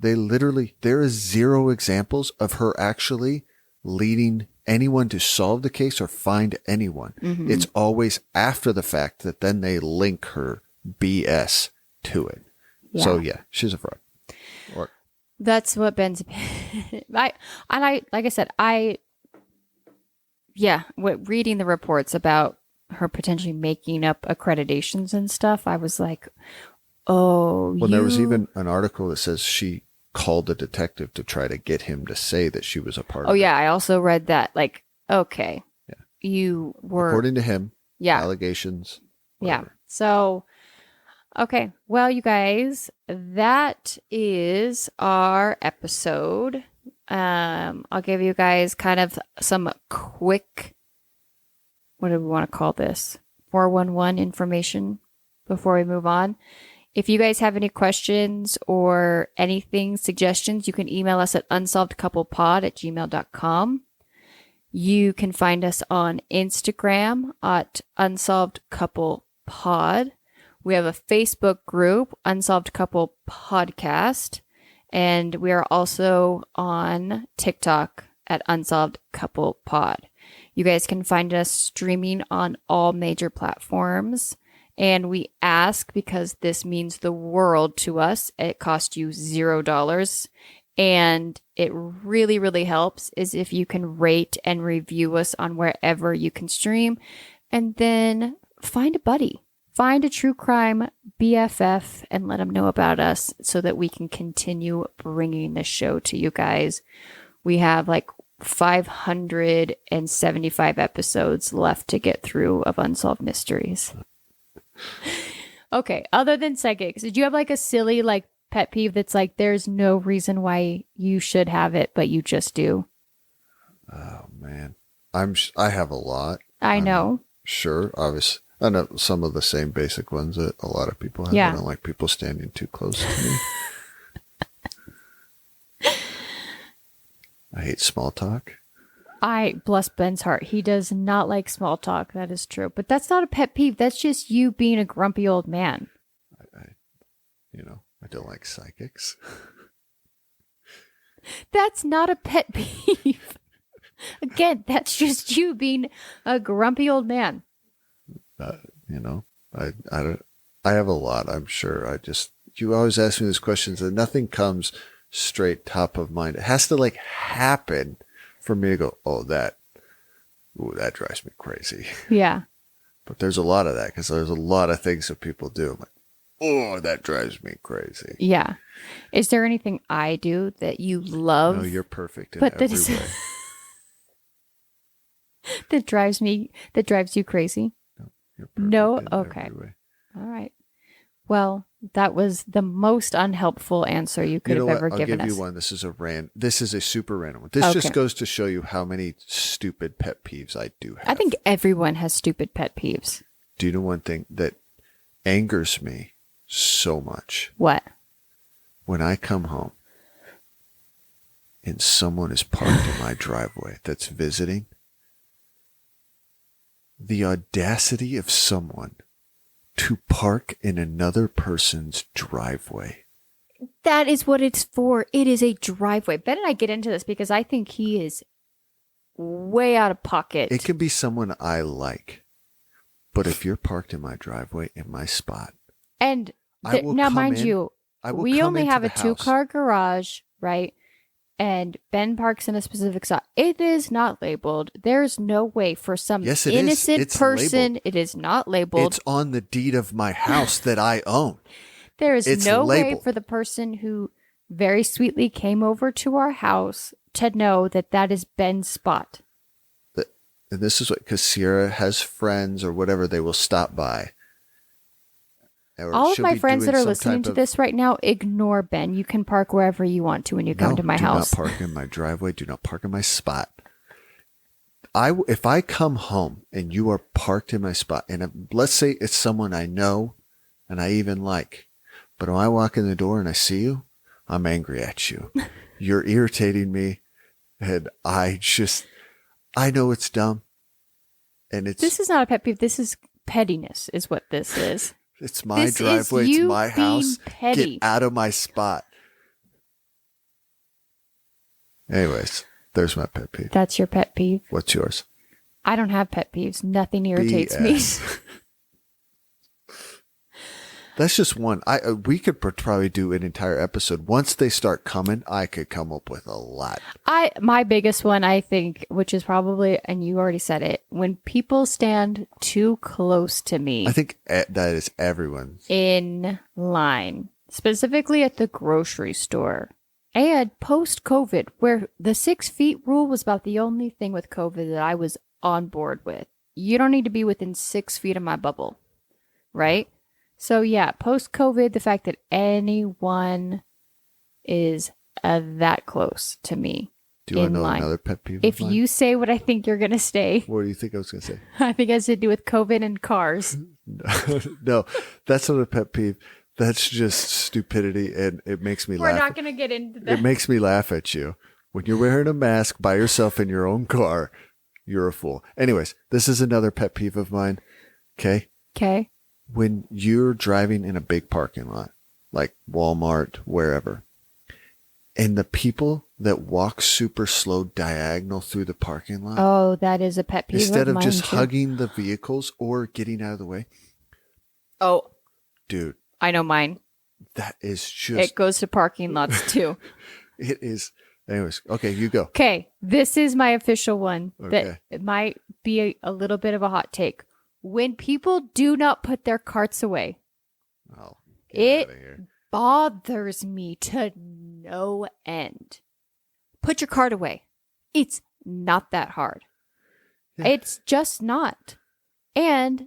There is 0 examples of her actually leading anyone to solve the case or find anyone. Mm-hmm. It's always after the fact that then they link her BS to it. Yeah. So yeah, she's a fraud. That's what Ben's. Like I said, reading the reports about her potentially making up accreditations and stuff, I was like, oh. Well, there was even an article that says she called a detective to try to get him to say that she was a part of it. Oh yeah, I also read that. Like, okay, you were, according to him. Yeah, allegations. Whatever. Yeah. So. Okay, well, you guys, that is our episode. I'll give you guys kind of some quick, what do we want to call this? 411 information before we move on. If you guys have any questions or anything, suggestions, you can email us at unsolvedcouplepod@gmail.com. You can find us on Instagram at unsolvedcouplepod. We have a Facebook group, Unsolved Couple Podcast, and we are also on TikTok at Unsolved Couple Pod. You guys can find us streaming on all major platforms, and we ask because this means the world to us. It costs you $0, and it really, really helps is if you can rate and review us on wherever you can stream, and then find a buddy. Find a true crime BFF and let them know about us so that we can continue bringing this show to you guys. We have like 575 episodes left to get through of Unsolved Mysteries. Okay, other than psychics, did you have like a silly like pet peeve that's like there's no reason why you should have it, but you just do? Oh, man. I have a lot. I know. Sure, obviously. I know some of the same basic ones that a lot of people have. Yeah. I don't like people standing too close to me. I hate small talk. Bless Ben's heart. He does not like small talk. That is true. But that's not a pet peeve. That's just you being a grumpy old man. I don't like psychics. That's not a pet peeve. Again, that's just you being a grumpy old man. I don't. I have a lot. I'm sure. You always ask me these questions, and nothing comes straight top of mind. It has to like happen for me to go, oh, that drives me crazy. Yeah. But there's a lot of that because there's a lot of things that people do. I'm like, oh, that drives me crazy. Yeah. Is there anything I do that you love? No, you're perfect in every way. that drives you crazy? No, you're perfect no? in Okay. every way. All right. Well, that was the most unhelpful answer you could have ever given us. I'll give you one. This is a super random one. This just goes to show you how many stupid pet peeves I do have. I think everyone has stupid pet peeves. Do you know one thing that angers me so much? What? When I come home and someone is parked in my driveway that's visiting, the audacity of someone to park in another person's driveway. That is what it's for. It is a driveway. Ben and I get into this because I think he is way out of pocket. It can be someone I like, but if you're parked in my driveway in my spot, and now mind you, we only have a 2-car garage, right? And Ben parks in a specific spot. It is not labeled. There's no way for some innocent person. Labeled. It is not labeled. It's on the deed of my house that I own. There is no way for the person who very sweetly came over to our house to know that that is Ben's spot. And this is what, because Sierra has friends or whatever, they will stop by. All of my friends that are listening to this right now, ignore Ben. You can park wherever you want to when you come to my house. Do not park in my driveway. Do not park in my spot. If I come home and you are parked in my spot, and let's say it's someone I know and I even like, but when I walk in the door and I see you, I'm angry at you. You're irritating me, and I know it's dumb. And this is not a pet peeve. This is pettiness, is what this is. It's my driveway. It's my house. Petty. Get out of my spot. Anyways, there's my pet peeve. That's your pet peeve. What's yours? I don't have pet peeves. Nothing irritates me. That's just one. We could probably do an entire episode. Once they start coming, I could come up with a lot. My biggest one, I think, which is probably, and you already said it, when people stand too close to me. I think that is everyone. In line, specifically at the grocery store. And post-COVID, where the 6 feet rule was about the only thing with COVID that I was on board with. You don't need to be within 6 feet of my bubble, right? So yeah, post-COVID, the fact that anyone is that close to me. Do you want to know another pet peeve? If you say what I think you're going to say. What do you think I was going to say? I think it has to do with COVID and cars. No, that's not a pet peeve. That's just stupidity, and it makes me laugh. We're not going to get into that. It makes me laugh at you. When you're wearing a mask by yourself in your own car, you're a fool. Anyways, this is another pet peeve of mine. Okay? Okay. When you're driving in a big parking lot, like Walmart, wherever, and the people that walk super slow diagonal through the parking lot. Oh, that is a pet peeve instead of of just too. Hugging the vehicles or getting out of the way. Oh. Dude. I know mine. That is just. It goes to parking lots too. It is. Anyways, okay, you go. Okay, this is my official one. Okay. That it might be a little bit of a hot take. When people do not put their carts away, it bothers me to no end. Put your cart away. It's not that hard. Yeah. It's just not. And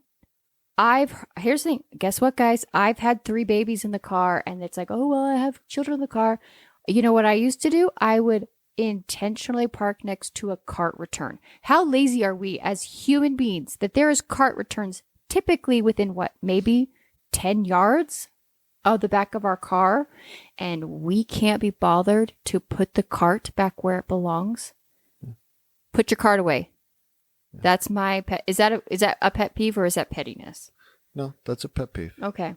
here's the thing. Guess what, guys? I've had 3 babies in the car, and it's like, oh, well, I have children in the car. You know what I used to do? I would intentionally park next to a cart return. How lazy are we as human beings that there is cart returns typically within maybe 10 yards of the back of our car, and we can't be bothered to put the cart back where it belongs? Put your card away. That's my pet. Is that a pet peeve or is that pettiness? No, that's a pet peeve. Okay.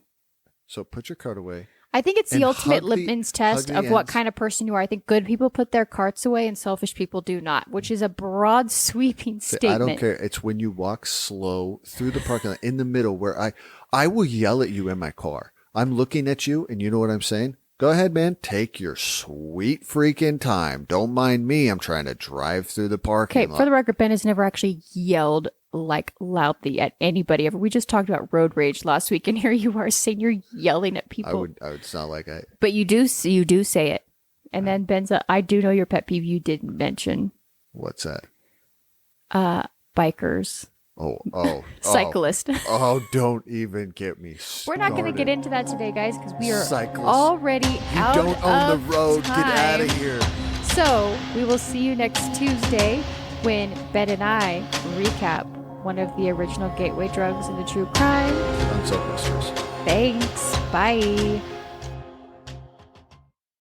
So put your card away. I think it's the And ultimate hug the- litmus test hug the of what ends. kind of person you are. I think good people put their carts away and selfish people do not, which is a broad, sweeping statement. I don't care. It's when you walk slow through the parking lot in the middle where I will yell at you in my car. I'm looking at you and you know what I'm saying? Go ahead, man. Take your sweet freaking time. Don't mind me. I'm trying to drive through the parking Okay, lot. for the record, Ben has never actually yelled like loudly at anybody ever. We just talked about road rage last week, and here you are saying you're yelling at people. I would sound like I. But you do say it. And then Ben's I do know your pet peeve you didn't mention. What's that? Bikers. Oh. Cyclist. Oh, don't even get me We're not going to get started. into that today, guys, because we are Cyclist. already You out don't own of the road. time. Get out of here. So we will see you next Tuesday when Ben and I recap one of the original gateway drugs in the true crime. Unsolved mysteries. Thanks. Bye.